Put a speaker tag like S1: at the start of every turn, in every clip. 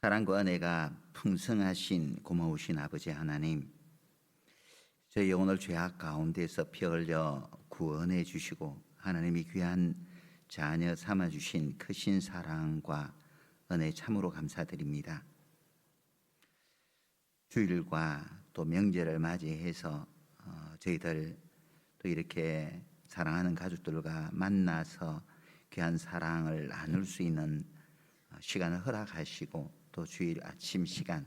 S1: 사랑과 은혜가 풍성하신 고마우신 아버지 하나님, 저희 오늘 죄악 가운데서 피 흘려 구원해 주시고 하나님이 귀한 자녀 삼아 주신 크신 사랑과 은혜 참으로 감사드립니다. 주일과 또 명절을 맞이해서 저희들 또 이렇게 사랑하는 가족들과 만나서 귀한 사랑을 나눌 수 있는 시간을 허락하시고, 또 주일 아침 시간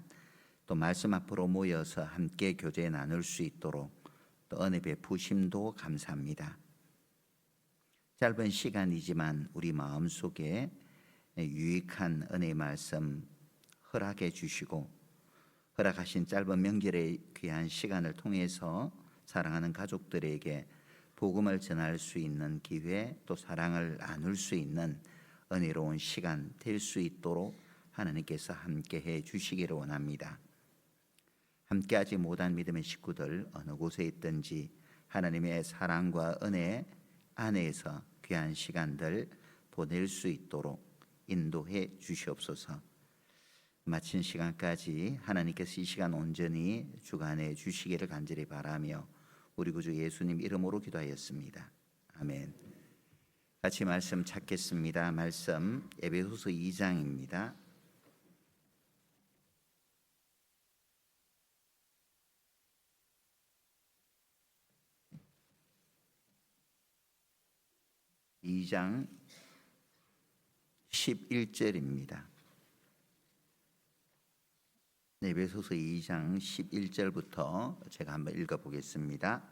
S1: 또 말씀 앞으로 모여서 함께 교제 나눌 수 있도록 또 은혜 베푸심도 감사합니다. 짧은 시간이지만 우리 마음속에 유익한 은혜의 말씀 허락해 주시고, 허락하신 짧은 명절의 귀한 시간을 통해서 사랑하는 가족들에게 복음을 전할 수 있는 기회, 또 사랑을 나눌 수 있는 은혜로운 시간 될 수 있도록 하나님께서 함께해 주시기를 원합니다. 함께하지 못한 믿음의 식구들 어느 곳에 있든지 하나님의 사랑과 은혜 안에서 귀한 시간들 보낼 수 있도록 인도해 주시옵소서. 마친 시간까지 하나님께서 이 시간 온전히 주관해 주시기를 간절히 바라며 우리 구주 예수님 이름으로 기도하였습니다. 아멘. 같이 말씀 찾겠습니다. 말씀 에베소서 2장입니다. (2장) 11절입니다. 에베소서 2장 11절부터 제가 한번 읽어보겠습니다.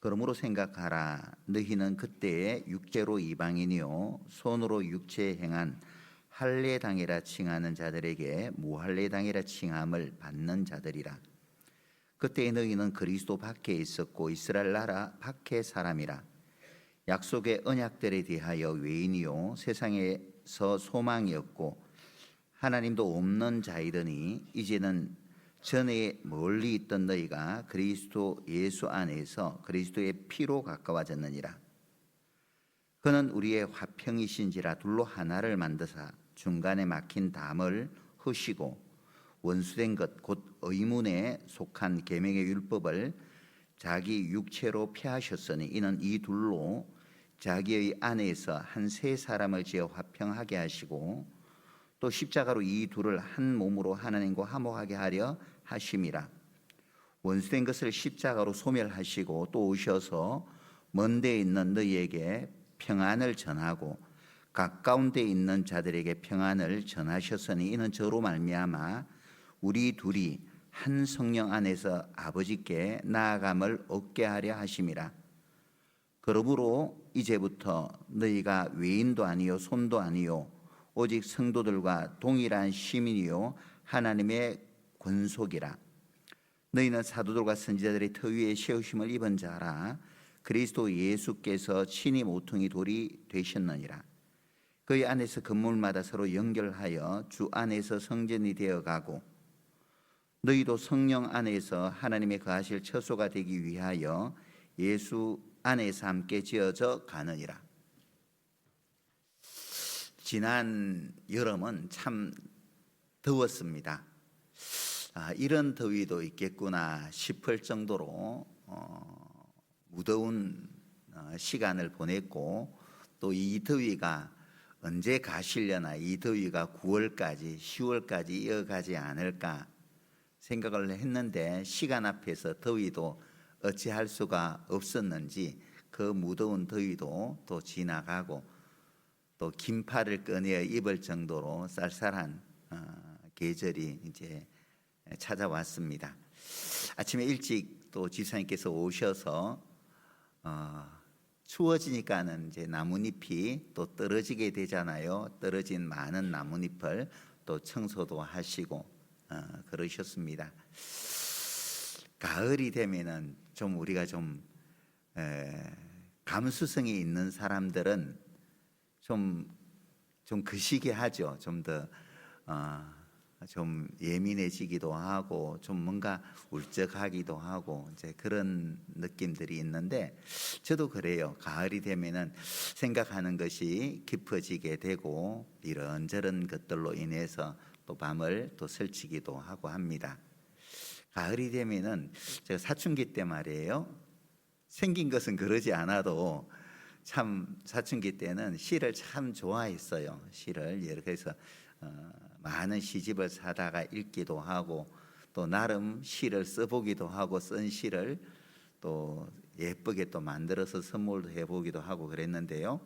S1: 그러므로 생각하라. 너희는 그때에 육체로 이방인이요 손으로 육체에 행한 할례당이라 칭하는 자들에게 무할례당이라 칭함을 받는 자들이라. 그때에 너희는 그리스도 밖에 있었고 이스라엘 나라 밖의 사람이라. 약속의 언약들에 대하여 외인이요 세상에서 소망이 없고 하나님도 없는 자이더니 이제는 전에 멀리 있던 너희가 그리스도 예수 안에서 그리스도의 피로 가까워졌느니라. 그는 우리의 화평이신지라 둘로 하나를 만드사 중간에 막힌 담을 허시고 원수된 것 곧 의문에 속한 계명의 율법을 자기 육체로 폐하셨으니 이는 이 둘로 자기의 안에서 한 세 사람을 지어 화평하게 하시고 또 십자가로 이 둘을 한 몸으로 하나님과 화목하게 하려 하심이라. 원수된 것을 십자가로 소멸하시고 또 오셔서 먼 데 있는 너희에게 평안을 전하고 가까운 데 있는 자들에게 평안을 전하셨으니 이는 저로 말미암아 우리 둘이 한 성령 안에서 아버지께 나아감을 얻게 하려 하심이라. 그러므로 이제부터 너희가 외인도 아니요 손도 아니요 오직 성도들과 동일한 시민이요 하나님의 권속이라. 너희는 사도들과 선지자들의 터 위에 세우심을 입은 자라. 그리스도 예수께서 친히 모퉁이 돌이 되셨느니라. 그의 안에서 건물마다 서로 연결하여 주 안에서 성전이 되어가고 너희도 성령 안에서 하나님의 거하실 처소가 되기 위하여 예수 안에서 함께 지어져 가느니라. 지난 여름은 참 더웠습니다. 이런 더위도 있겠구나 싶을 정도로 무더운 시간을 보냈고, 또 이 더위가 언제 가시려나, 이 더위가 9월까지 10월까지 이어가지 않을까 생각을 했는데 시간 앞에서 더위도 어찌할 수가 없었는지 그 무더운 더위도 또 지나가고 또 긴팔을 꺼내어 입을 정도로 쌀쌀한 계절이 이제 찾아왔습니다. 아침에 일찍 또 지사님께서 오셔서 추워지니까는 이제 나뭇잎이 또 떨어지게 되잖아요. 떨어진 많은 나뭇잎을 또 청소도 하시고 그러셨습니다. 가을이 되면은 좀 우리가 좀 감수성이 있는 사람들은 좀 그시기 하죠. 좀 더 좀 예민해지기도 하고 좀 뭔가 울적하기도 하고 이제 그런 느낌들이 있는데, 저도 그래요. 가을이 되면은 생각하는 것이 깊어지게 되고 이런저런 것들로 인해서 또 밤을 또 설치기도 하고 합니다. 가을이 되면은 제가 사춘기 때 말이에요. 생긴 것은 그러지 않아도 참 사춘기 때는 시를 참 좋아했어요. 시를 이렇게 해서 많은 시집을 사다가 읽기도 하고 또 나름 시를 써보기도 하고 쓴 시를 또 예쁘게 또 만들어서 선물도 해보기도 하고 그랬는데요.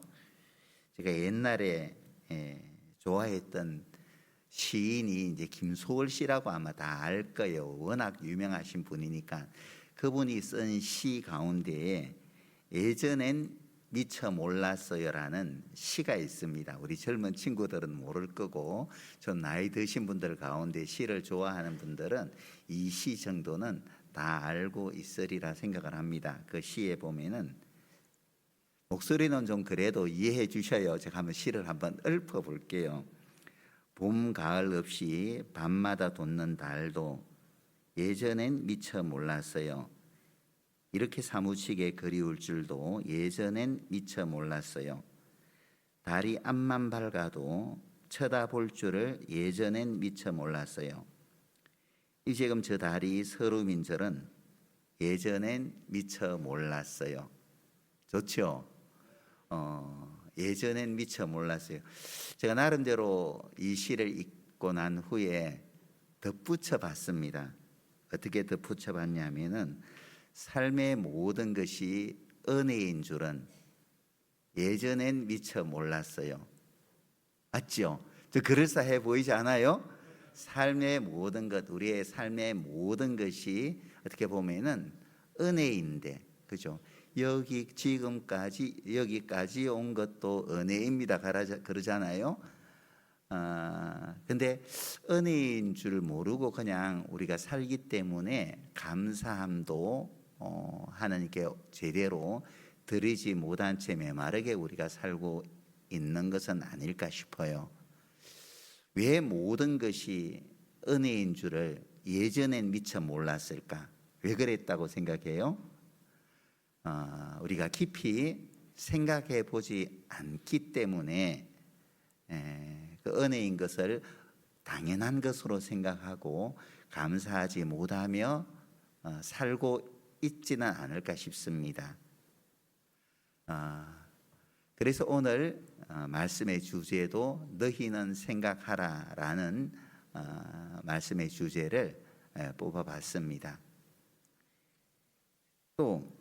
S1: 제가 옛날에 좋아했던 시인이 이제 김소월 씨라고 아마 다 알 거예요. 워낙 유명하신 분이니까. 그분이 쓴 시 가운데에 예전엔 미처 몰랐어요라는 시가 있습니다. 우리 젊은 친구들은 모를 거고 좀 나이 드신 분들 가운데 시를 좋아하는 분들은 이 시 정도는 다 알고 있으리라 생각을 합니다. 그 시에 보면은 목소리는 좀 그래도 이해해 주셔요. 제가 한번 시를 한번 읊어 볼게요. 봄 가을 없이 밤마다 돋는 달도 예전엔 미처 몰랐어요. 이렇게 사무치게 그리울 줄도 예전엔 미처 몰랐어요. 달이 앞만 밝아도 쳐다볼 줄을 예전엔 미처 몰랐어요. 이 지금 저 달이 서름인줄은 예전엔 미처 몰랐어요. 좋죠? 예전엔 미처 몰랐어요. 제가 나름대로 이 시를 읽고 난 후에 덧붙여 봤습니다. 어떻게 덧붙여 봤냐면은 삶의 모든 것이 은혜인 줄은 예전엔 미처 몰랐어요. 맞죠? 저 그럴싸해 보이지 않아요? 삶의 모든 것, 우리의 삶의 모든 것이 어떻게 보면은 은혜인데, 그죠? 여기까지 온 것도 은혜입니다. 그러잖아요. 근데 은혜인 줄 모르고 그냥 우리가 살기 때문에 감사함도 하나님께 제대로 드리지 못한 채 메마르게 우리가 살고 있는 것은 아닐까 싶어요. 왜 모든 것이 은혜인 줄을 예전엔 미처 몰랐을까? 왜 그랬다고 생각해요? 우리가 깊이 생각해 보지 않기 때문에 그 은혜인 것을 당연한 것으로 생각하고 감사하지 못하며 살고 있지는 않을까 싶습니다. 그래서 오늘 말씀의 주제도 너희는 생각하라라는 말씀의 주제를 뽑아봤습니다. 또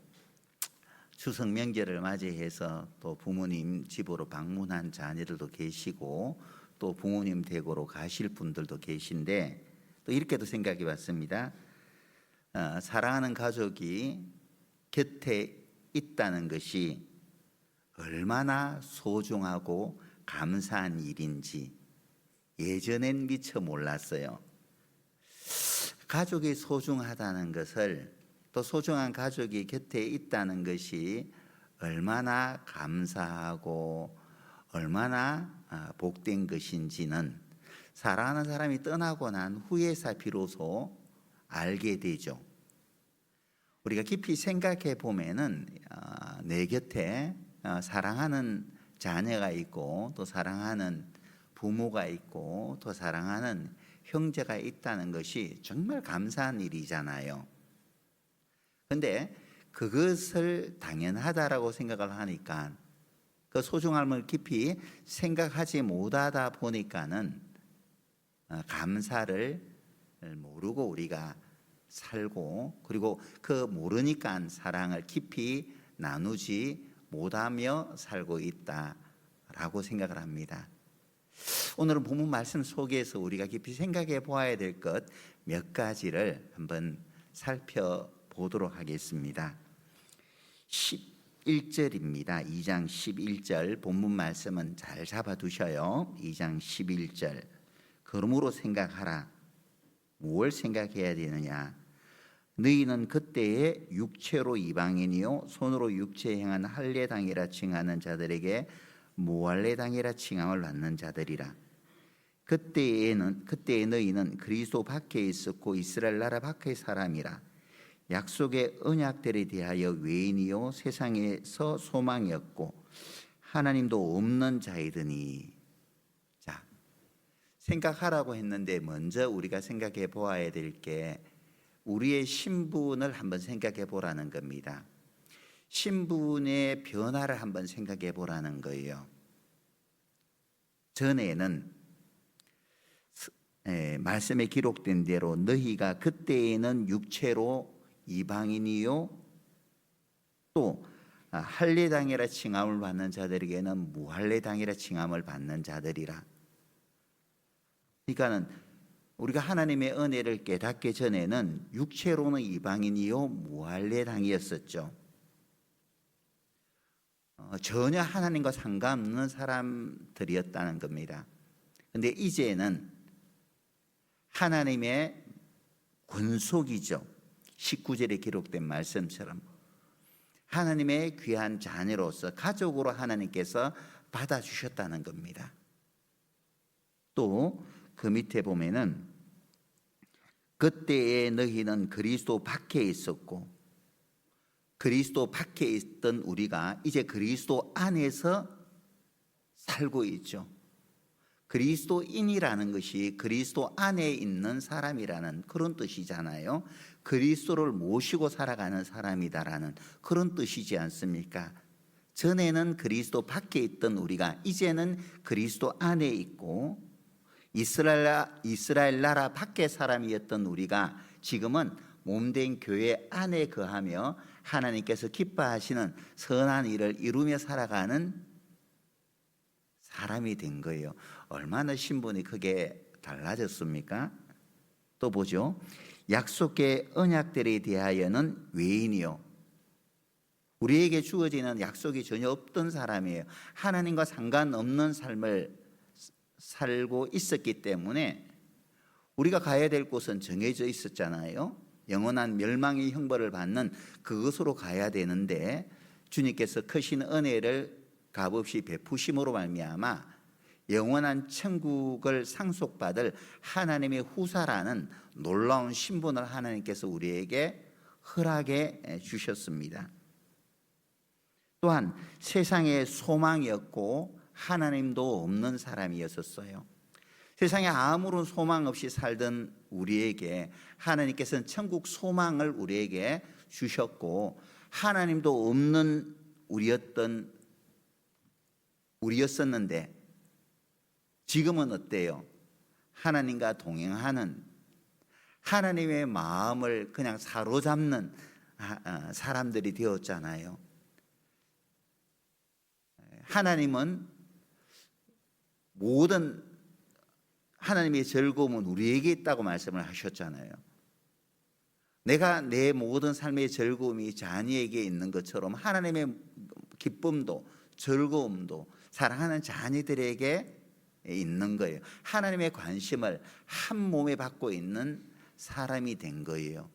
S1: 추석 명절을 맞이해서 또 부모님 집으로 방문한 자녀들도 계시고 또 부모님 댁으로 가실 분들도 계신데 또 이렇게도 생각해 봤습니다. 사랑하는 가족이 곁에 있다는 것이 얼마나 소중하고 감사한 일인지 예전엔 미처 몰랐어요. 가족이 소중하다는 것을 또 소중한 가족이 곁에 있다는 것이 얼마나 감사하고 얼마나 복된 것인지는 사랑하는 사람이 떠나고 난 후에서 비로소 알게 되죠. 우리가 깊이 생각해 보면은 내 곁에 사랑하는 자녀가 있고 또 사랑하는 부모가 있고 또 사랑하는 형제가 있다는 것이 정말 감사한 일이잖아요. 근데 그것을 당연하다라고 생각을 하니까 그 소중함을 깊이 생각하지 못하다 보니까는 감사를 모르고 우리가 살고 그리고 그 모르니까 사랑을 깊이 나누지 못하며 살고 있다라고 생각을 합니다. 오늘은 본문 말씀 속에서 우리가 깊이 생각해 보아야 될 것 몇 가지를 한번 살펴보도록 하겠습니다. 11절입니다. 2장 11절 본문 말씀은 잘 잡아두셔요. 2장 11절 그러므로 생각하라. 뭘 생각해야 되느냐? 너희는 그때에 육체로 이방인이요 손으로 육체에 행한 할례당이라 칭하는 자들에게 무할례당이라 칭함을 받는 자들이라. 그때에 너희는 그리스도 밖에 있었고 이스라엘 나라 밖의 사람이라. 약속의 언약들에 대하여 외인이요 세상에서 소망이었고 하나님도 없는 자이더니. 자, 생각하라고 했는데 먼저 우리가 생각해 보아야 될 게 우리의 신분을 한번 생각해 보라는 겁니다. 신분의 변화를 한번 생각해 보라는 거예요. 전에는 말씀에 기록된 대로 너희가 그때에는 육체로 이방인이요 또 할례당이라 칭함을 받는 자들에게는 무할례당이라 칭함을 받는 자들이라. 그러니까는 우리가 하나님의 은혜를 깨닫기 전에는 육체로는 이방인이요 무할례당이었었죠. 전혀 하나님과 상관없는 사람들이었다는 겁니다. 그런데 이제는 하나님의 권속이죠. 19절에 기록된 말씀처럼 하나님의 귀한 자녀로서 가족으로 하나님께서 받아주셨다는 겁니다. 또 그 밑에 보면은 그때에 너희는 그리스도 밖에 있었고 그리스도 밖에 있던 우리가 이제 그리스도 안에서 살고 있죠. 그리스도인이라는 것이 그리스도 안에 있는 사람이라는 그런 뜻이잖아요. 그리스도를 모시고 살아가는 사람이다라는 그런 뜻이지 않습니까? 전에는 그리스도 밖에 있던 우리가 이제는 그리스도 안에 있고 이스라엘 나라 밖의 사람이었던 우리가 지금은 몸된 교회 안에 거하며 하나님께서 기뻐하시는 선한 일을 이루며 살아가는 사람이 된 거예요. 얼마나 신분이 크게 달라졌습니까? 또 보죠. 약속의 언약들에 대하여는 외인이요. 우리에게 주어지는 약속이 전혀 없던 사람이에요. 하나님과 상관없는 삶을 살고 있었기 때문에 우리가 가야 될 곳은 정해져 있었잖아요. 영원한 멸망의 형벌을 받는 그것으로 가야 되는데 주님께서 크신 은혜를 값없이 베푸심으로 말미암아 영원한 천국을 상속받을 하나님의 후사라는 놀라운 신분을 하나님께서 우리에게 허락해 주셨습니다. 또한 세상의 소망이었고 하나님도 없는 사람이었어요. 세상에 아무런 소망 없이 살던 우리에게 하나님께서는 천국 소망을 우리에게 주셨고 하나님도 없는 우리였었는데 지금은 어때요? 하나님과 동행하는 하나님의 마음을 그냥 사로잡는 사람들이 되었잖아요. 하나님은 모든 하나님의 즐거움은 우리에게 있다고 말씀을 하셨잖아요. 내가 내 모든 삶의 즐거움이 자녀에게 있는 것처럼 하나님의 기쁨도 즐거움도 사랑하는 자녀들에게 있는 거예요. 하나님의 관심을 한 몸에 받고 있는 사람이 된 거예요.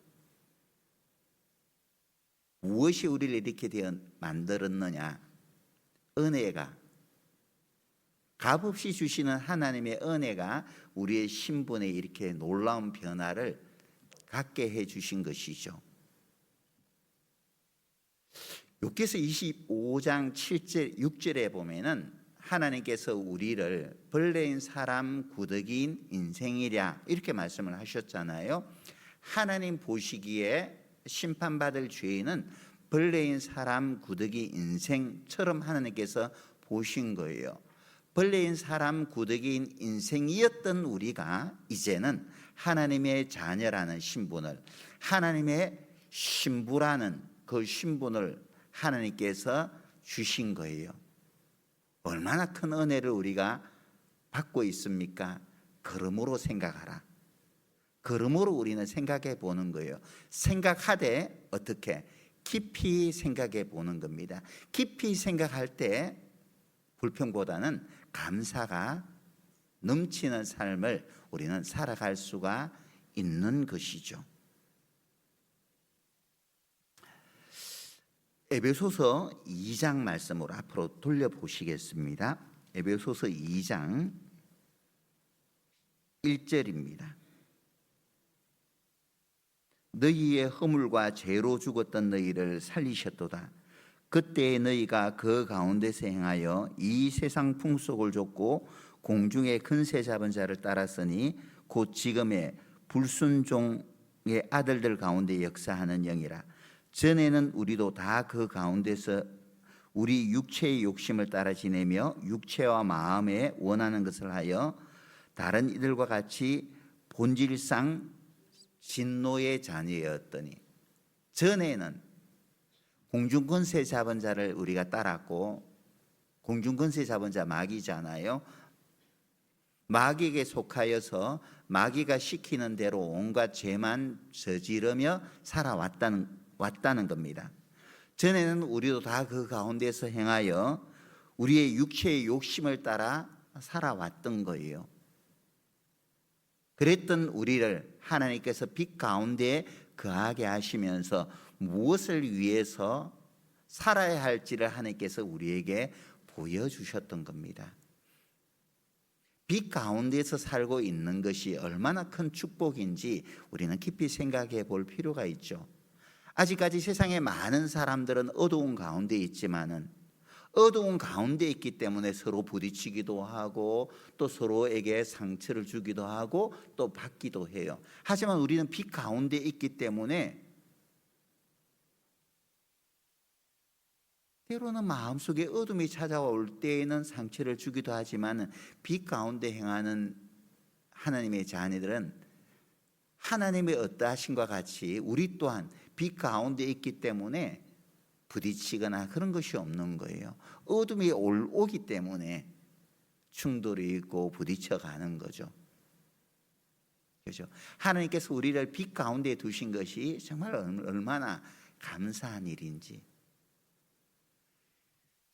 S1: 무엇이 우리를 이렇게 만들었느냐? 은혜가 값없이 주시는 하나님의 은혜가 우리의 신분에 이렇게 놀라운 변화를 갖게 해 주신 것이죠. 욥기서 25장 7절 6절에 보면은 하나님께서 우리를 벌레인 사람 구더기인 인생이랴 이렇게 말씀을 하셨잖아요. 하나님 보시기에 심판받을 죄인은 벌레인 사람 구더기 인생처럼 하나님께서 보신 거예요. 벌레인 사람 구더기인 인생이었던 우리가 이제는 하나님의 자녀라는 신분을 하나님의 신부라는 그 신분을 하나님께서 주신 거예요. 얼마나 큰 은혜를 우리가 받고 있습니까? 그러므로 생각하라. 그러므로 우리는 생각해 보는 거예요. 생각하되 어떻게? 깊이 생각해 보는 겁니다. 깊이 생각할 때 불평보다는 감사가 넘치는 삶을 우리는 살아갈 수가 있는 것이죠. 에베소서 2장 말씀으로 앞으로 돌려보시겠습니다. 에베소서 2장 1절입니다. 너희의 허물과 죄로 죽었던 너희를 살리셨도다. 그때 너희가 그 가운데서 행하여 이 세상 풍속을 좇고 공중의 근세 잡은 자를 따랐으니 곧 지금의 불순종의 아들들 가운데 역사하는 영이라. 전에는 우리도 다 그 가운데서 우리 육체의 욕심을 따라 지내며 육체와 마음에 원하는 것을 하여 다른 이들과 같이 본질상 진노의 자녀였더니. 전에는 공중권세 잡은 자를 우리가 따랐고, 공중권세 잡은 자 마귀잖아요. 마귀에게 속하여서 마귀가 시키는 대로 온갖 죄만 저지르며 살아왔다는 겁니다. 전에는 우리도 다 그 가운데서 행하여 우리의 육체의 욕심을 따라 살아왔던 거예요. 그랬던 우리를 하나님께서 빛 가운데 거하게 하시면서 무엇을 위해서 살아야 할지를 하나님께서 우리에게 보여주셨던 겁니다. 빛 가운데서 살고 있는 것이 얼마나 큰 축복인지 우리는 깊이 생각해 볼 필요가 있죠. 아직까지 세상에 많은 사람들은 어두운 가운데 있지만은, 어두운 가운데 있기 때문에 서로 부딪히기도 하고 또 서로에게 상처를 주기도 하고 또 받기도 해요. 하지만 우리는 빛 가운데 있기 때문에 때로는 마음속에 어둠이 찾아올 때에는 상처를 주기도 하지만 빛 가운데 행하는 하나님의 자녀들은 하나님의 어떠하심과 같이 우리 또한 빛 가운데 있기 때문에 부딪히거나 그런 것이 없는 거예요. 어둠이 오기 때문에 충돌이 있고 부딪혀가는 거죠. 그렇죠? 하나님께서 우리를 빛 가운데 두신 것이 정말 얼마나 감사한 일인지.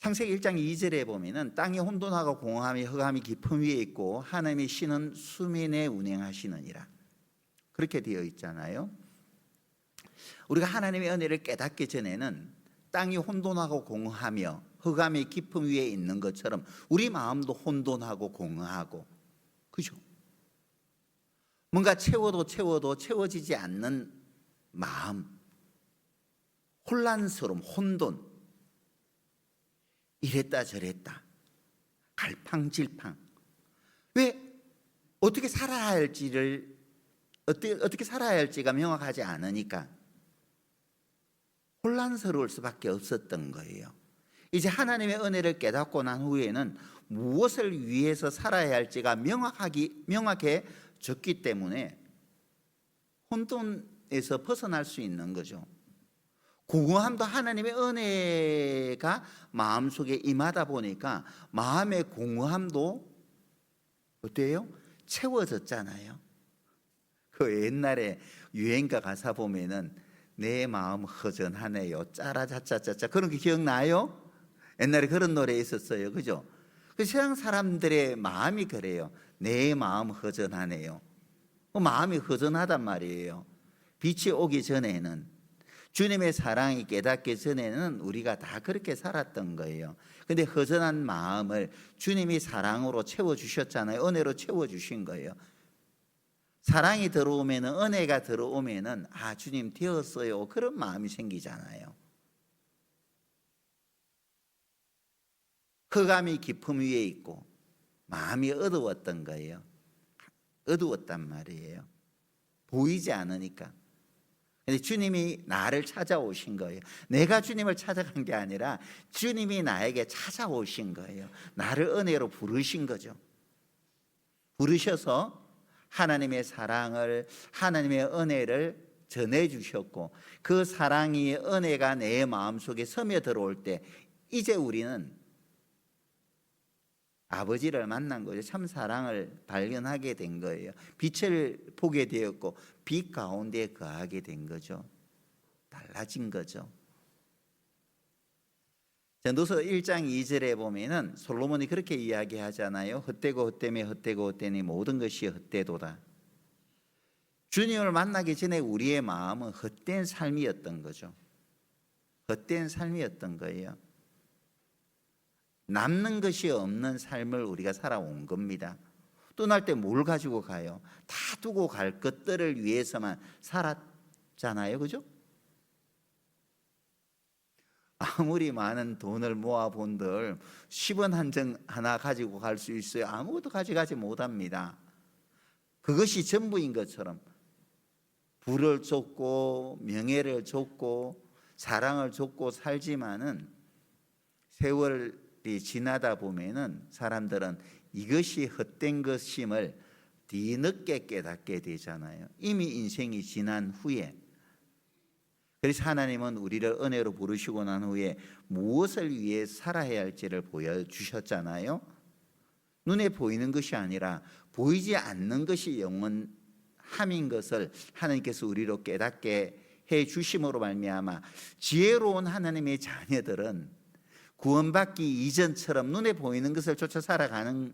S1: 창세기 1장 2절에 보면은 땅이 혼돈하고 공허함이 흑암이 깊음 위에 있고 하나님의 신은 수면에 운행하시느니라. 그렇게 되어 있잖아요. 우리가 하나님의 은혜를 깨닫기 전에는 땅이 혼돈하고 공허하며 흑암이 깊음 위에 있는 것처럼 우리 마음도 혼돈하고 공허하고, 그죠? 뭔가 채워도 채워지지 않는 마음, 혼란스러움, 혼돈, 이랬다 저랬다, 갈팡질팡. 왜 어떻게 살아야 할지가 명확하지 않으니까 혼란스러울 수밖에 없었던 거예요. 이제 하나님의 은혜를 깨닫고 난 후에는 무엇을 위해서 살아야 할지가 명확해졌기 때문에 혼돈에서 벗어날 수 있는 거죠. 공허함도 하나님의 은혜가 마음속에 임하다 보니까 마음의 공허함도 어때요? 채워졌잖아요. 그 옛날에 유행가 가사 보면은 내 마음 허전하네요, 짜라짜짜짜짜, 그런 게 기억나요? 옛날에 그런 노래 있었어요, 그죠? 그 세상 사람들의 마음이 그래요. 내 마음 허전하네요. 마음이 허전하단 말이에요. 빛이 오기 전에는, 주님의 사랑이 깨닫기 전에는 우리가 다 그렇게 살았던 거예요. 근데 허전한 마음을 주님이 사랑으로 채워주셨잖아요. 은혜로 채워주신 거예요. 사랑이 들어오면은, 은혜가 들어오면은, 아, 주님 되었어요, 그런 마음이 생기잖아요. 흑암이 깊음 위에 있고 마음이 어두웠던 거예요. 어두웠단 말이에요. 보이지 않으니까. 근데 주님이 나를 찾아오신 거예요. 내가 주님을 찾아간 게 아니라 주님이 나에게 찾아오신 거예요. 나를 은혜로 부르신 거죠. 부르셔서 하나님의 사랑을, 하나님의 은혜를 전해주셨고, 그 사랑이, 은혜가 내 마음속에 스며들어올 때 이제 우리는 아버지를 만난 거죠. 참 사랑을 발견하게 된 거예요. 빛을 보게 되었고 빛 가운데 거하게 된 거죠. 달라진 거죠. 전도서 1장 2절에 보면은 솔로몬이 그렇게 이야기하잖아요. 헛되고 헛되며 헛되고 헛되니 모든 것이 헛되도다. 주님을 만나기 전에 우리의 마음은 헛된 삶이었던 거죠. 헛된 삶이었던 거예요. 남는 것이 없는 삶을 우리가 살아온 겁니다. 떠날 때 뭘 가지고 가요? 다 두고 갈 것들을 위해서만 살았잖아요, 그죠? 아무리 많은 돈을 모아본들 10원 한 장 하나 가지고 갈 수 있어요? 아무것도 가져가지 못합니다. 그것이 전부인 것처럼 부를 쫓고 명예를 쫓고 사랑을 쫓고 살지만은 세월이 지나다 보면은 사람들은 이것이 헛된 것임을 뒤늦게 깨닫게 되잖아요. 이미 인생이 지난 후에. 그래서 하나님은 우리를 은혜로 부르시고 난 후에 무엇을 위해 살아야 할지를 보여주셨잖아요. 눈에 보이는 것이 아니라 보이지 않는 것이 영원함인 것을 하나님께서 우리로 깨닫게 해 주심으로 말미암아 지혜로운 하나님의 자녀들은 구원받기 이전처럼 눈에 보이는 것을 쫓아 살아가는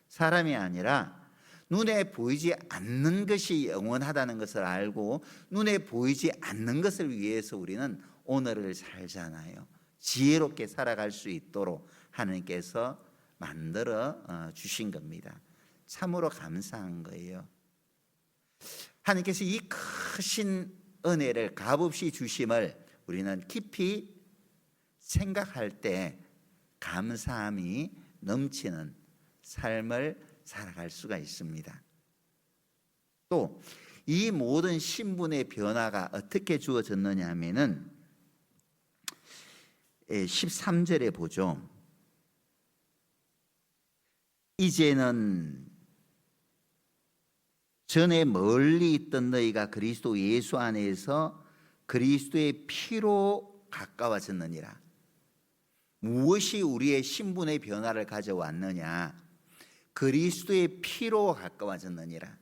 S1: 사람이 아니라 눈에 보이지 않는 것이 영원하다는 것을 알고 눈에 보이지 않는 것을 위해서 우리는 오늘을 살잖아요. 지혜롭게 살아갈 수 있도록 하나님께서 만들어 주신 겁니다. 참으로 감사한 거예요. 하나님께서 이 크신 은혜를 값없이 주심을 우리는 깊이 생각할 때 감사함이 넘치는 삶을 살아갈 수가 있습니다. 또 이 모든 신분의 변화가 어떻게 주어졌느냐 하면은 13절에 보죠. 이제는 전에 멀리 있던 너희가 그리스도 예수 안에서 그리스도의 피로 가까워졌느니라. 무엇이 우리의 신분의 변화를 가져왔느냐? 그리스도의 피로 가까워졌느니라.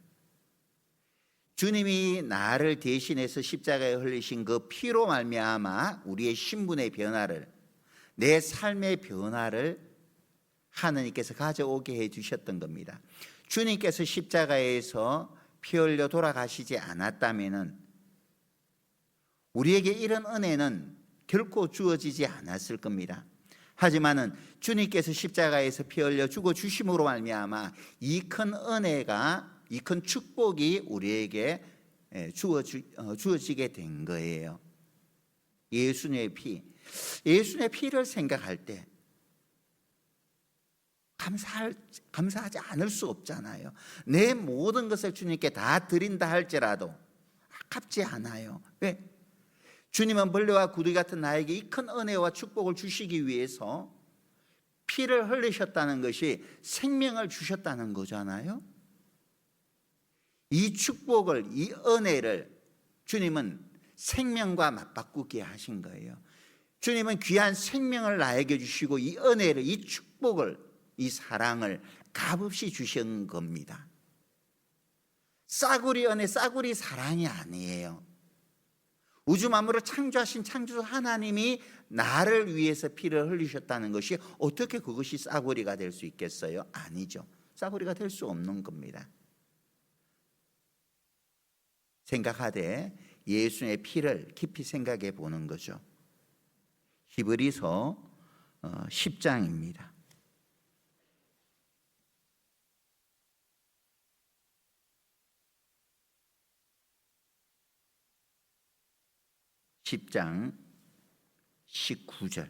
S1: 주님이 나를 대신해서 십자가에 흘리신 그 피로 말미암아 우리의 신분의 변화를, 내 삶의 변화를 하나님께서 가져오게 해 주셨던 겁니다. 주님께서 십자가에서 피 흘려 돌아가시지 않았다면은 우리에게 이런 은혜는 결코 주어지지 않았을 겁니다. 하지만은 주님께서 십자가에서 피 흘려 죽어 주심으로 말미암아 이 큰 은혜가, 이 큰 축복이 우리에게 주어지게 된 거예요. 예수님의 피, 예수님의 피를 생각할 때 감사하지 않을 수 없잖아요. 내 모든 것을 주님께 다 드린다 할지라도 아깝지 않아요. 왜? 주님은 벌레와 구덩이 같은 나에게 이 큰 은혜와 축복을 주시기 위해서 피를 흘리셨다는 것이 생명을 주셨다는 거잖아요. 이 축복을, 이 은혜를 주님은 생명과 맞바꾸게 하신 거예요. 주님은 귀한 생명을 나에게 주시고 이 은혜를, 이 축복을, 이 사랑을 값없이 주신 겁니다. 싸구리 은혜, 싸구리 사랑이 아니에요. 우주 만물을 창조하신 창조주 하나님이 나를 위해서 피를 흘리셨다는 것이 어떻게 그것이 싸구리가 될 수 있겠어요? 아니죠. 싸구리가 될 수 없는 겁니다. 생각하되 예수의 피를 깊이 생각해 보는 거죠. 히브리서 10장입니다. 10장 19절.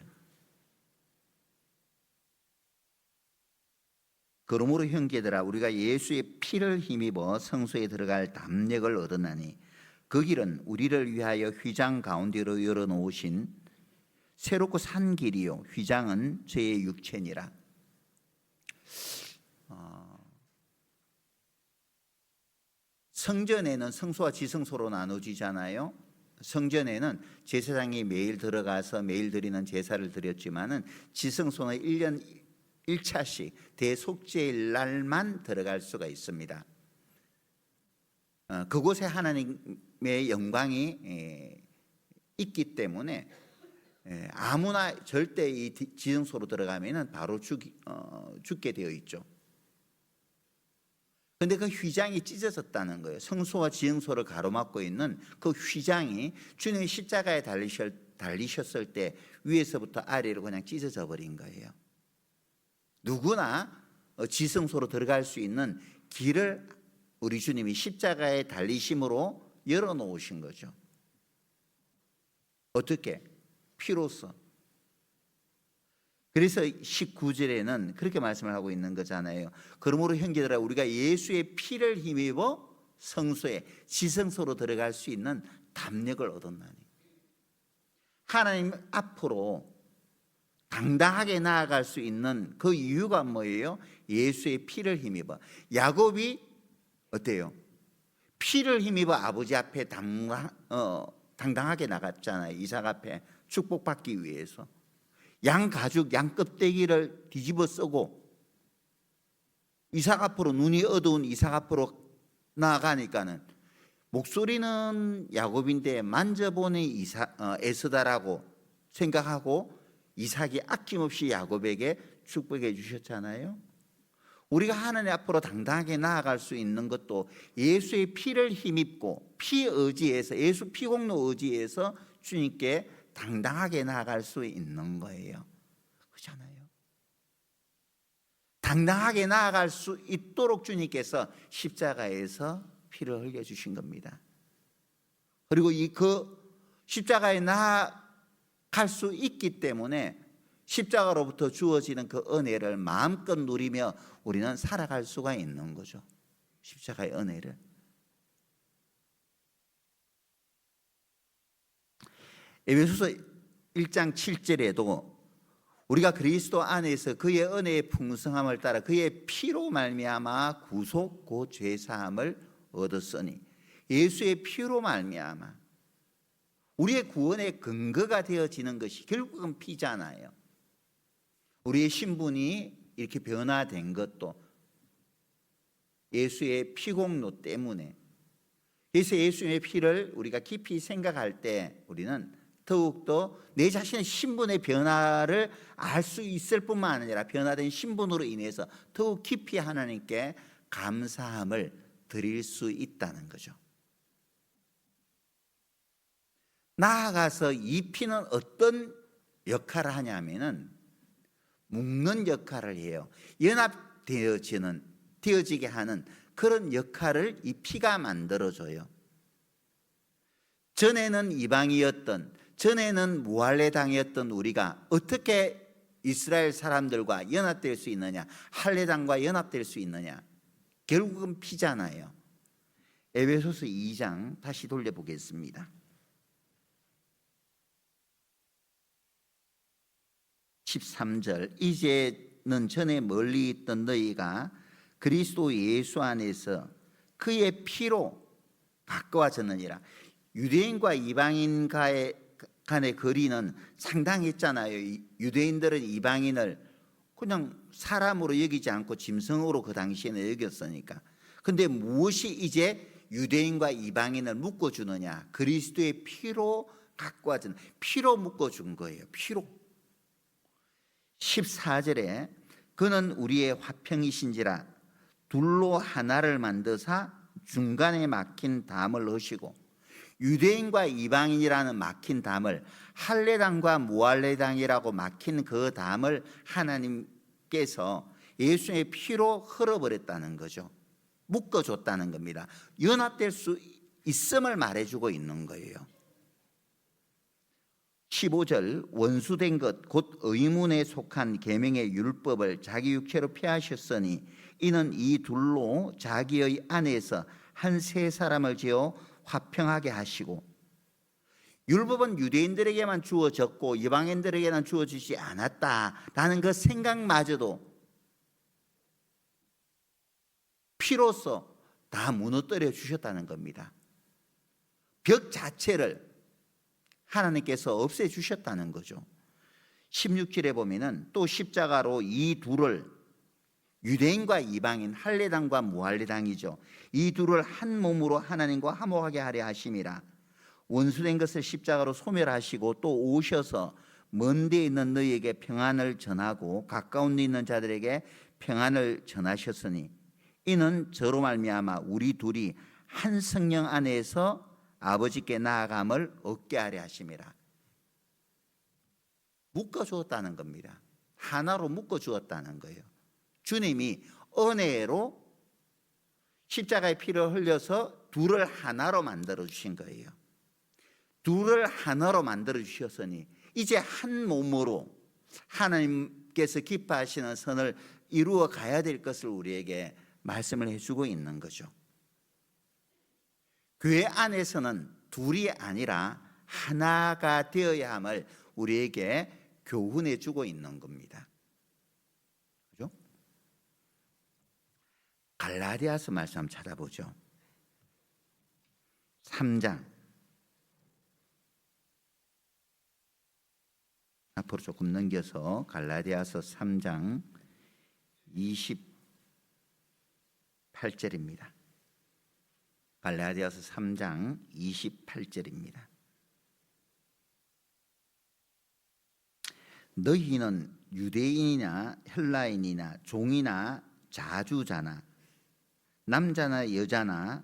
S1: 그러므로 형제들아 우리가 예수의 피를 힘입어 성소에 들어갈 담력을 얻었나니 그 길은 우리를 위하여 휘장 가운데로 열어놓으신 새롭고 산 길이요 휘장은 죄의 육체니라. 성전에는 성소와 지성소로 나눠지잖아요. 성전에는 제사장이 매일 들어가서 매일 드리는 제사를 드렸지만은 지성소는 1년 1차씩 대속죄일 날만 들어갈 수가 있습니다. 그곳에 하나님의 영광이 있기 때문에 아무나 절대 이 지성소로 들어가면은 바로 죽게 되어 있죠. 그런데 그 휘장이 찢어졌다는 거예요. 성소와 지성소를 가로막고 있는 그 휘장이 주님이 십자가에 달리셨을 때 위에서부터 아래로 그냥 찢어져 버린 거예요. 누구나 지성소로 들어갈 수 있는 길을 우리 주님이 십자가에 달리심으로 열어놓으신 거죠. 어떻게? 피로써. 그래서 19절에는 그렇게 말씀을 하고 있는 거잖아요. 그러므로 형제들아 우리가 예수의 피를 힘입어 성소에 지성소로 들어갈 수 있는 담력을 얻었나니. 하나님 앞으로 당당하게 나아갈 수 있는 그 이유가 뭐예요? 예수의 피를 힘입어. 야곱이 어때요? 피를 힘입어 아버지 앞에 당당하게 나갔잖아요. 이삭 앞에 축복받기 위해서. 양 가죽, 양 껍데기를 뒤집어 쓰고 이삭 앞으로, 눈이 어두운 이삭 앞으로 나아가니까는 목소리는 야곱인데 만져보니 에스다라고 생각하고 이삭이 아낌없이 야곱에게 축복해 주셨잖아요. 우리가 하나님 앞으로 당당하게 나아갈 수 있는 것도 예수의 피를 힘입고 피 의지에서, 예수 피공로 의지에서 주님께 당당하게 나아갈 수 있는 거예요. 그렇잖아요. 당당하게 나아갈 수 있도록 주님께서 십자가에서 피를 흘려 주신 겁니다. 그리고 그 십자가에 나아갈 수 있기 때문에 십자가로부터 주어지는 그 은혜를 마음껏 누리며 우리는 살아갈 수가 있는 거죠. 십자가의 은혜를. 에베소서 1장 7절에도 우리가 그리스도 안에서 그의 은혜의 풍성함을 따라 그의 피로 말미암아 구속 곧 죄사함을 얻었으니, 예수의 피로 말미암아 우리의 구원의 근거가 되어지는 것이 결국은 피잖아요. 우리의 신분이 이렇게 변화된 것도 예수의 피공로 때문에. 그래서 예수의 피를 우리가 깊이 생각할 때 우리는 더욱더 내 자신의 신분의 변화를 알 수 있을 뿐만 아니라 변화된 신분으로 인해서 더욱 깊이 하나님께 감사함을 드릴 수 있다는 거죠. 나아가서 이 피는 어떤 역할을 하냐면은 묶는 역할을 해요. 되어지게 하는 그런 역할을 이 피가 만들어줘요. 전에는 이방이었던, 전에는 무할례 당이었던 우리가 어떻게 이스라엘 사람들과 연합될 수 있느냐, 할례당과 연합될 수 있느냐? 결국은 피잖아요. 에베소서 2장 다시 돌려보겠습니다. 13절, 이제는 전에 멀리 있던 너희가 그리스도 예수 안에서 그의 피로 가까워졌느니라. 유대인과 이방인 간의 거리는 상당했잖아요. 유대인들은 이방인을 그냥 사람으로 여기지 않고 짐승으로 그 당시에는 여겼으니까. 근데 무엇이 이제 유대인과 이방인을 묶어주느냐? 그리스도의 피로 가까워진, 피로 묶어준 거예요. 피로. 14절에 그는 우리의 화평이신지라 둘로 하나를 만드사 중간에 막힌 담을 넣으시고, 유대인과 이방인이라는 막힌 담을, 할례당과 무할례당이라고 막힌 그 담을 하나님께서 예수의 피로 흘어버렸다는 거죠. 묶어줬다는 겁니다. 연합될 수 있음을 말해주고 있는 거예요. 15절, 원수된 것 곧 의문에 속한 계명의 율법을 자기 육체로 폐하셨으니 이는 이 둘로 자기의 안에서 한 세 사람을 지어 화평하게 하시고. 율법은 유대인들에게만 주어졌고 이방인들에게는 주어지지 않았다라는 그 생각마저도 피로써 다 무너뜨려 주셨다는 겁니다. 벽 자체를 하나님께서 없애주셨다는 거죠. 16절에 보면은 또 십자가로 이 둘을, 유대인과 이방인, 할례당과 무할례당이죠, 이 둘을 한 몸으로 하나님과 화목하게 하려 하심이라. 원수된 것을 십자가로 소멸하시고 또 오셔서 먼 데 있는 너희에게 평안을 전하고 가까운 데 있는 자들에게 평안을 전하셨으니 이는 저로 말미암아 우리 둘이 한 성령 안에서 아버지께 나아감을 얻게 하려 하심이라. 묶어주었다는 겁니다. 하나로 묶어주었다는 거예요. 주님이 은혜로 십자가의 피를 흘려서 둘을 하나로 만들어 주신 거예요. 둘을 하나로 만들어 주셨으니 이제 한 몸으로 하나님 주께서 기뻐하시는 선을 이루어 가야 될 것을 우리에게 말씀을 해주고 있는 거죠. 교회 안에서는 둘이 아니라 하나가 되어야 함을 우리에게 교훈해 주고 있는 겁니다. 그죠? 갈라디아서 말씀 한번 찾아보죠. 3장. 앞으로 조금 넘겨서 갈라디아서 3장 28절입니다. 갈라디아서 3장 28절입니다. 너희는 유대인이나 헬라인이나 종이나 자주자나 남자나 여자나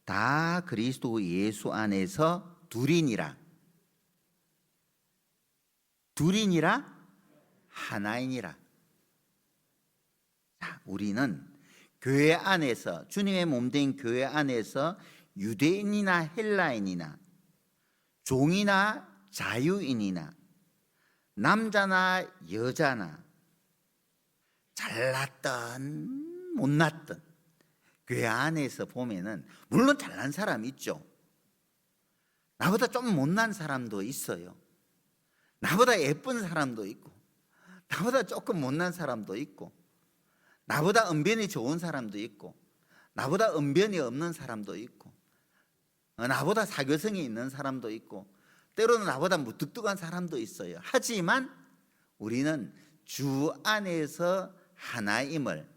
S1: 다 그리스도 예수 안에서 둘이니라. 둘이니라 하나이니라. 자, 우리는 교회 안에서, 주님의 몸된 교회 안에서 유대인이나 헬라인이나 종이나 자유인이나 남자나 여자나 잘났던 못났던 교회 안에서 보면은 물론 잘난 사람 있죠. 나보다 좀 못난 사람도 있어요. 나보다 예쁜 사람도 있고, 나보다 조금 못난 사람도 있고, 나보다 언변이 좋은 사람도 있고, 나보다 언변이 없는 사람도 있고, 나보다 사교성이 있는 사람도 있고, 때로는 나보다 무뚝뚝한 사람도 있어요. 하지만 우리는 주 안에서 하나임을,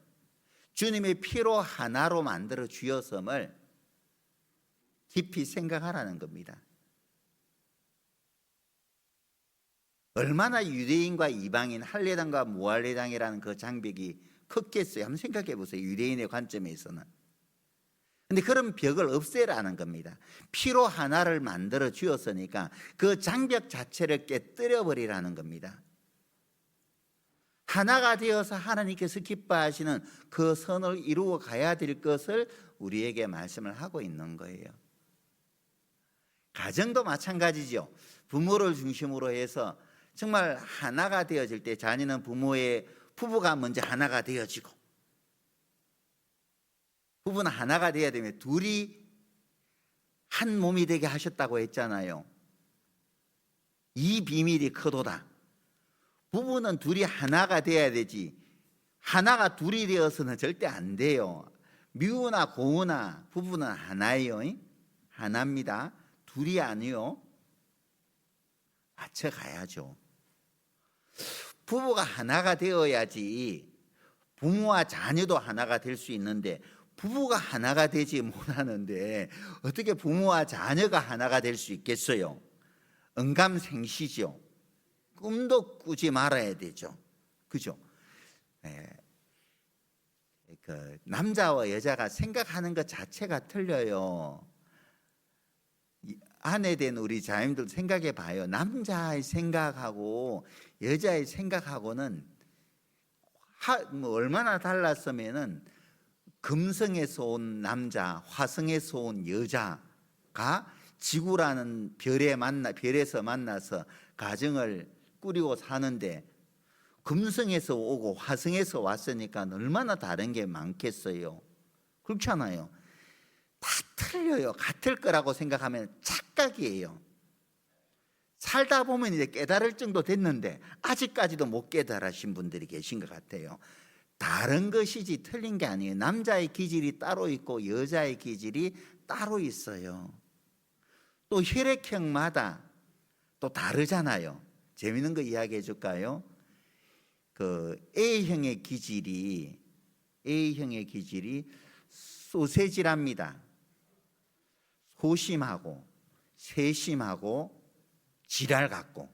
S1: 주님의 피로 하나로 만들어 주었음을 깊이 생각하라는 겁니다. 얼마나 유대인과 이방인, 할례당과 무할례당이라는 그 장벽이 컸겠어요. 한번 생각해 보세요. 유대인의 관점에서는. 근데 그런 벽을 없애라는 겁니다. 피로 하나를 만들어 주었으니까 그 장벽 자체를 깨뜨려 버리라는 겁니다. 하나가 되어서 하나님께서 기뻐하시는 그 선을 이루어 가야 될 것을 우리에게 말씀을 하고 있는 거예요. 가정도 마찬가지죠. 부모를 중심으로 해서 정말 하나가 되어질 때 자녀는 부부가 먼저 하나가 되어지고, 부부는 하나가 되어야 되면 둘이 한 몸이 되게 하셨다고 했잖아요. 이 비밀이 크도다. 부부는 둘이 하나가 되어야 되지, 하나가 둘이 되어서는 절대 안 돼요. 미우나 고우나 부부는 하나예요. 하나입니다. 둘이 아니요. 맞춰가야죠. 부부가 하나가 되어야지 부모와 자녀도 하나가 될 수 있는데, 부부가 하나가 되지 못하는데 어떻게 부모와 자녀가 하나가 될 수 있겠어요? 언감생시죠. 꿈도 꾸지 말아야 되죠. 그죠? 그 남자와 여자가 생각하는 것 자체가 틀려요. 아내 된 우리 자녀들 생각해 봐요. 남자의 생각하고 여자의 생각하고는 얼마나 달랐으면은 금성에서 온 남자, 화성에서 온 여자가 지구라는 별에서 만나서 가정을 꾸리고 사는데, 금성에서 오고 화성에서 왔으니까 얼마나 다른 게 많겠어요. 그렇잖아요. 다 틀려요. 같을 거라고 생각하면 착각이에요. 살다 보면 이제 깨달을 정도 됐는데 아직까지도 못 깨달으신 분들이 계신 것 같아요. 다른 것이지 틀린 게 아니에요. 남자의 기질이 따로 있고 여자의 기질이 따로 있어요. 또 혈액형마다 또 다르잖아요. 재밌는 거 이야기해 줄까요? 그 A형의 기질이 소세지랍니다. 소심하고 세심하고 지랄 같고.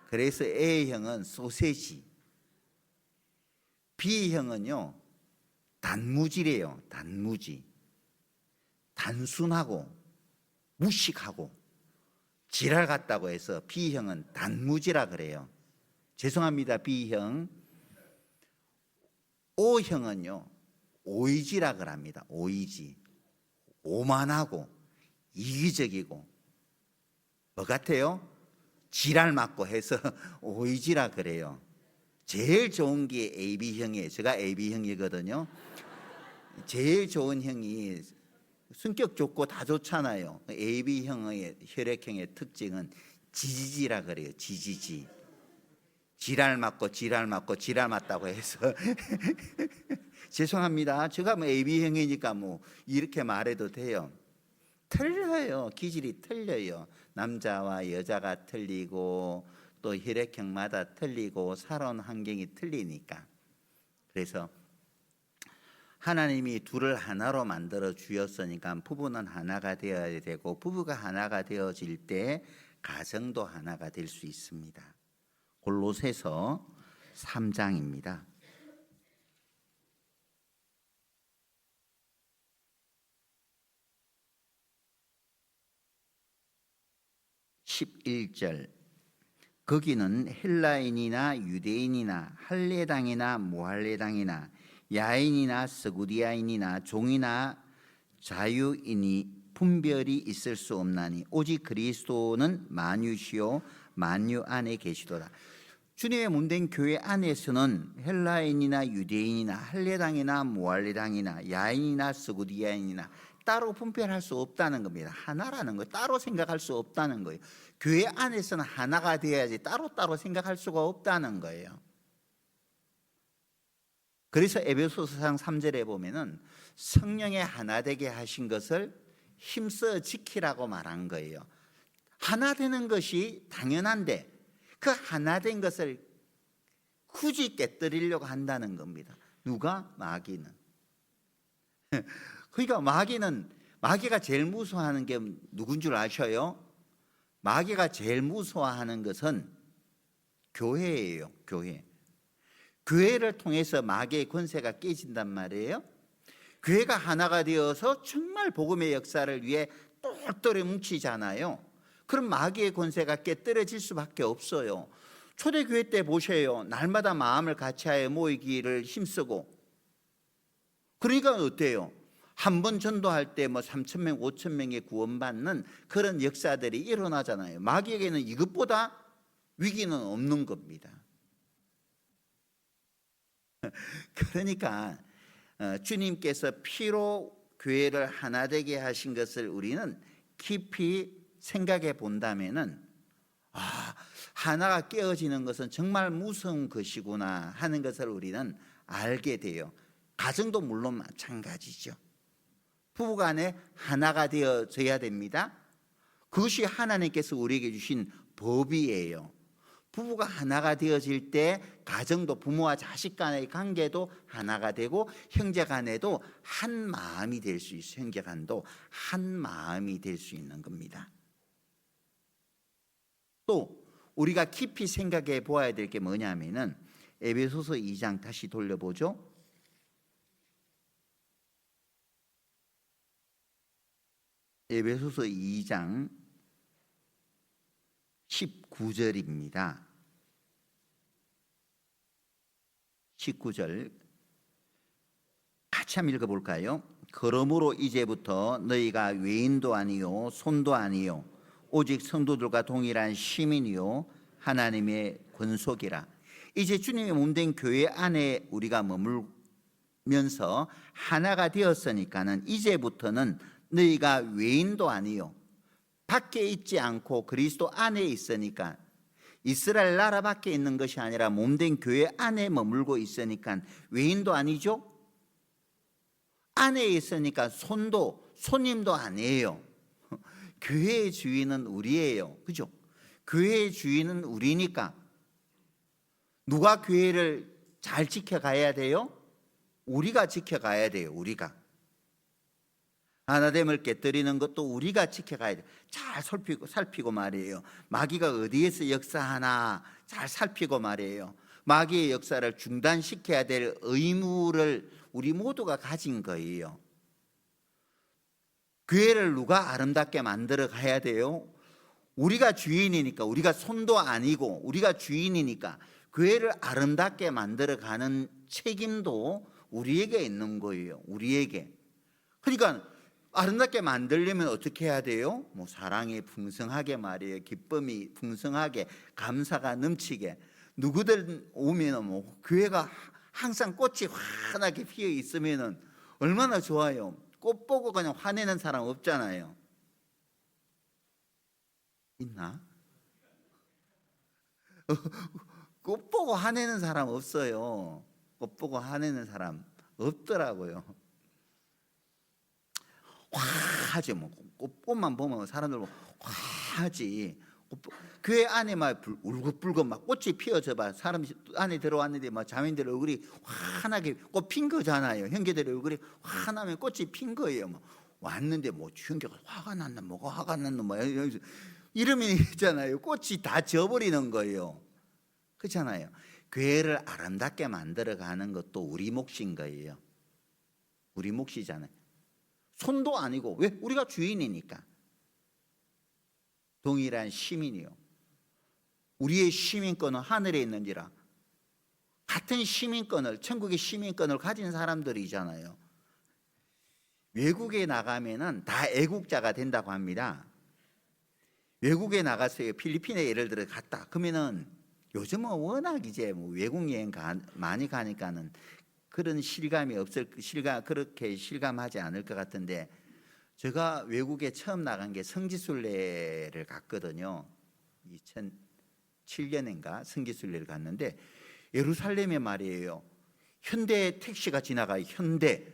S1: 그래서 A형은 소세지. B형은요 단무지래요. 단무지. 단순하고 무식하고 지랄 같다고 해서 B형은 단무지라 그래요. 죄송합니다. B형. O형은요 오이지라 그럽니다. 오이지. 오만하고 이기적이고 뭐 같아요? 지랄 맞고 해서 오이지라 그래요. 제일 좋은 게 AB형이에요. 제가 AB형이거든요. 제일 좋은 형이 성격 좋고 다 좋잖아요. AB형의 혈액형의 특징은 지지지라 그래요. 지지지. 지랄 맞고 지랄 맞고 지랄 맞다고 해서 죄송합니다. 제가 뭐 AB형이니까 뭐 이렇게 말해도 돼요. 틀려요. 기질이 틀려요. 남자와 여자가 틀리고 또 혈액형마다 틀리고 살아온 환경이 틀리니까. 그래서 하나님이 둘을 하나로 만들어 주었으니까 부부는 하나가 되어야 되고, 부부가 하나가 되어질 때 가정도 하나가 될 수 있습니다. 골로새서 3장입니다. 11절. 거기는 헬라인이나 유대인이나 할례당이나 무할례당이나 야인이나 스구디아인이나 종이나 자유인이 분별이 있을 수 없나니 오직 그리스도는 만유시요 만유 안에 계시도다. 주님의 몸된 교회 안에서는 헬라인이나 유대인이나 할례당이나 무할례당이나 야인이나 스구디아인이나 따로 분별할 수 없다는 겁니다. 하나라는 거예요. 따로 생각할 수 없다는 거예요. 교회 안에서는 하나가 되어야지 따로따로 생각할 수가 없다는 거예요. 그래서 에베소서상 3절에 보면은 성령의 하나 되게 하신 것을 힘써 지키라고 말한 거예요. 하나 되는 것이 당연한데 그 하나 된 것을 굳이 깨뜨리려고 한다는 겁니다. 누가? 마귀는. 그러니까 마귀가 제일 무서워하는 게 누군 줄 아셔요? 마귀가 제일 무서워하는 것은 교회예요. 교회를 통해서 마귀의 권세가 깨진단 말이에요. 교회가 하나가 되어서 정말 복음의 역사를 위해 똘똘히 뭉치잖아요. 그럼 마귀의 권세가 깨뜨려질 수밖에 없어요. 초대교회 때 보세요. 날마다 마음을 같이하여 모이기를 힘쓰고, 그러니까 어때요? 한 번 전도할 때 뭐 3,000명, 5,000명이 구원받는 그런 역사들이 일어나잖아요. 마귀에게는 이것보다 위기는 없는 겁니다. 그러니까 주님께서 피로 교회를 하나 되게 하신 것을 우리는 깊이 생각해 본다면은, 하나가 깨어지는 것은 정말 무서운 것이구나 하는 것을 우리는 알게 돼요. 가정도 물론 마찬가지죠. 부부간에 하나가 되어져야 됩니다. 그것이 하나님께서 우리에게 주신 법이에요. 부부가 하나가 되어질 때 가정도, 부모와 자식 간의 관계도 하나가 되고 형제 간에도 한 마음이 될 수 있어요. 형제 간도 한 마음이 될 수 있는 겁니다. 또 우리가 깊이 생각해 보아야 될 게 뭐냐면은 에베소서 2장 다시 돌려보죠. 에베소서 2장 19절입니다. 19절 같이 한번 읽어볼까요? 그러므로 이제부터 너희가 외인도 아니요 손도 아니요 오직 성도들과 동일한 시민이요 하나님의 권속이라. 이제 주님의 몸된 교회 안에 우리가 머물면서 하나가 되었으니까는 이제부터는 너희가 외인도 아니요, 밖에 있지 않고 그리스도 안에 있으니까, 이스라엘 나라 밖에 있는 것이 아니라 몸된 교회 안에 머물고 있으니까 외인도 아니죠. 안에 있으니까 손님도 아니에요. 교회의 주인은 우리예요. 그죠? 교회의 주인은 우리니까 누가 교회를 잘 지켜가야 돼요? 우리가 지켜가야 돼요. 우리가 하나됨을 깨뜨리는 것도 우리가 지켜가야 돼요. 잘 살피고 말이에요. 마귀가 어디에서 역사하나 잘 살피고 말이에요. 마귀의 역사를 중단시켜야 될 의무를 우리 모두가 가진 거예요. 교회를 누가 아름답게 만들어 가야 돼요? 우리가 주인이니까. 우리가 손도 아니고 우리가 주인이니까 교회를 아름답게 만들어 가는 책임도 우리에게 있는 거예요. 우리에게. 그러니까 아름답게 만들려면 어떻게 해야 돼요? 뭐 사랑이 풍성하게 말이에요. 기쁨이 풍성하게, 감사가 넘치게. 누구들 오면은 뭐 교회가 항상 꽃이 환하게 피어 있으면은 얼마나 좋아요. 꽃 보고 그냥 화내는 사람 없잖아요. 있나? 꽃 보고 화내는 사람 없어요. 꽃 보고 화내는 사람 없더라고요. 화하지 뭐. 꽃만 보면 사람들 뭐 화하지. 교회 안에 막 울긋불긋 막 꽃이 피어져 봐. 사람 안에 들어왔는데 막 자매들 얼굴이 환하게 꽃 핀 거잖아요. 형제들 얼굴이 환하면 꽃이 핀 거예요. 뭐 왔는데 뭐 형제가 화가 났나 뭐가 화가 났나 뭐 이러면 있잖아요. 꽃이 다 져버리는 거예요. 그렇잖아요. 교회를 아름답게 만들어가는 것도 우리 몫인 거예요. 우리 몫이잖아요. 손도 아니고 왜? 우리가 주인이니까. 동일한 시민이요. 우리의 시민권은 하늘에 있는지라. 같은 시민권을, 천국의 시민권을 가진 사람들이잖아요. 외국에 나가면은 다 애국자가 된다고 합니다. 외국에 나가서요. 필리핀에 예를 들어 갔다. 그러면은 요즘은 워낙 이제 뭐 외국 여행 많이 가니까는 그런 실감이 그렇게 실감하지 않을 것 같은데, 제가 외국에 처음 나간 게 성지순례를 갔거든요. 2007년인가 성지순례를 갔는데 예루살렘에 말이에요. 현대 택시가 지나가요. 현대.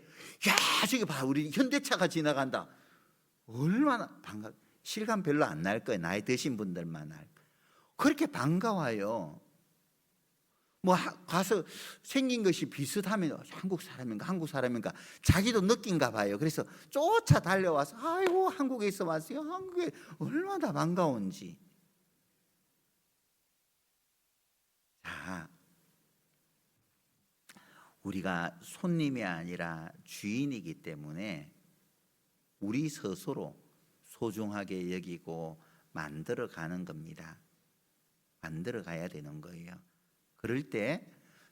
S1: 야, 저기 봐, 우리 현대차가 지나간다. 얼마나 실감 별로 안 날 거예요. 나이 드신 분들만 알 거예요. 그렇게 반가워요. 뭐 가서 생긴 것이 비슷하면 한국 사람인가 자기도 느낀가 봐요. 그래서 쫓아 달려와서 아이고 한국에 있어 왔어요. 한국에 얼마나 반가운지. 자, 우리가 손님이 아니라 주인이기 때문에 우리 스스로 소중하게 여기고 만들어 가는 겁니다. 만들어 가야 되는 거예요. 그럴 때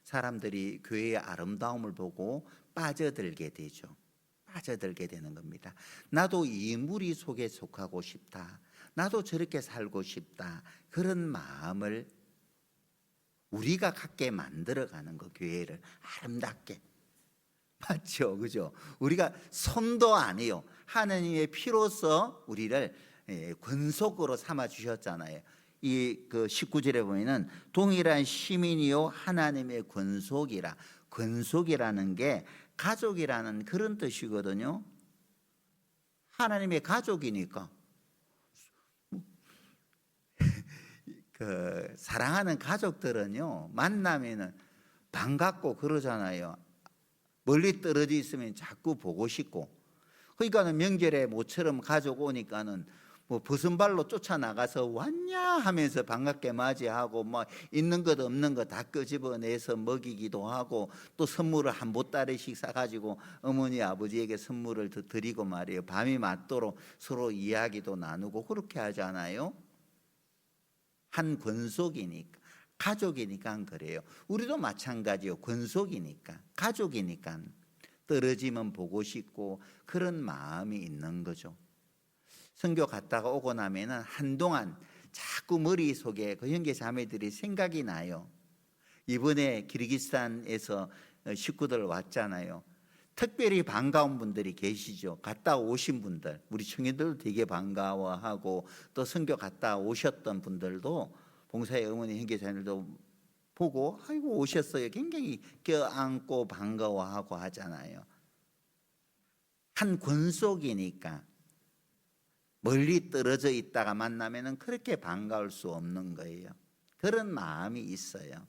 S1: 사람들이 교회의 아름다움을 보고 빠져들게 되죠. 빠져들게 되는 겁니다. 나도 이 무리 속에 속하고 싶다. 나도 저렇게 살고 싶다. 그런 마음을 우리가 갖게 만들어가는 거, 교회를 아름답게. 맞죠? 그죠? 우리가 손도 아니요. 하나님의 피로써 우리를 권속으로 삼아 주셨잖아요. 그 19절에 보면은 동일한 시민이요 하나님의 권속이라. 권속이라는 게 가족이라는 그런 뜻이거든요. 하나님의 가족이니까 그 사랑하는 가족들은요 만나면은 반갑고 그러잖아요. 멀리 떨어져 있으면 자꾸 보고 싶고. 그러니까는 명절에 모처럼 가족 오니까는 뭐 벗은발로 쫓아나가서 왔냐 하면서 반갑게 맞이하고 뭐 있는 것 없는 것 다 끄집어내서 먹이기도 하고, 또 선물을 한 보따리씩 싸가지고 어머니 아버지에게 선물을 드리고 말이에요. 밤이 맞도록 서로 이야기도 나누고 그렇게 하잖아요. 한 권속이니까, 가족이니까 그래요. 우리도 마찬가지요. 권속이니까, 가족이니까 떨어지면 보고 싶고 그런 마음이 있는 거죠. 선교 갔다가 오고 나면은 한동안 자꾸 머릿속에 그 형제 자매들이 생각이 나요. 이번에 키르기스탄에서 식구들 왔잖아요. 특별히 반가운 분들이 계시죠. 갔다 오신 분들, 우리 청년들도 되게 반가워하고, 또 선교 갔다 오셨던 분들도 봉사의 어머니 형제 자매들도 보고 아이고 오셨어요. 굉장히 껴안고 반가워하고 하잖아요. 한 권속이니까 멀리 떨어져 있다가 만나면은 그렇게 반가울 수 없는 거예요. 그런 마음이 있어요.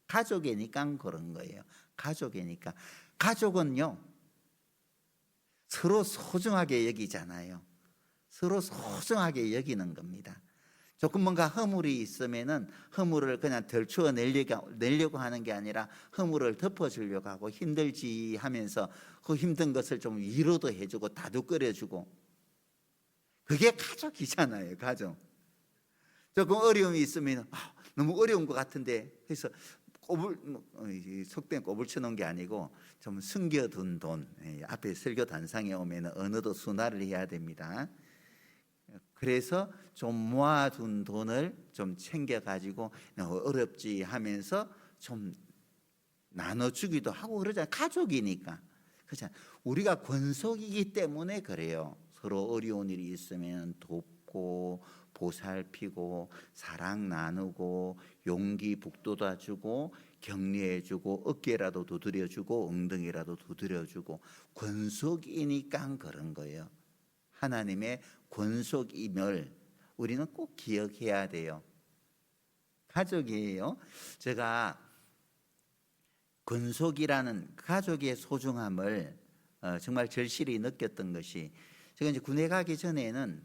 S1: 가족이니까 그런 거예요. 가족이니까. 가족은요 서로 소중하게 여기잖아요. 서로 소중하게 여기는 겁니다. 조금 뭔가 허물이 있으면은 허물을 그냥 덜추어 내려고 하는 게 아니라 허물을 덮어주려고 하고, 힘들지 하면서 그 힘든 것을 좀 위로도 해주고 다독거려주고. 그게 가족이잖아요. 가족. 조금 어려움이 있으면 너무 어려운 것 같은데 해서 속된 꼽을 쳐놓은 게 아니고 좀 숨겨둔 돈, 앞에 설교 단상에 오면 어느덧 순화를 해야 됩니다. 그래서 좀 모아둔 돈을 좀 챙겨가지고 어렵지 하면서 좀 나눠주기도 하고 그러잖아요. 가족이니까. 그렇잖아요. 우리가 권속이기 때문에 그래요. 서로 어려운 일이 있으면 돕고 보살피고 사랑 나누고 용기 북돋아주고 격려해주고 어깨라도 두드려주고 엉덩이라도 두드려주고 권속이니까 그런 거예요. 하나님의 권속임을 우리는 꼭 기억해야 돼요. 가족이에요. 제가 권속이라는 가족의 소중함을 정말 절실히 느꼈던 것이, 제가 이제 군에 가기 전에는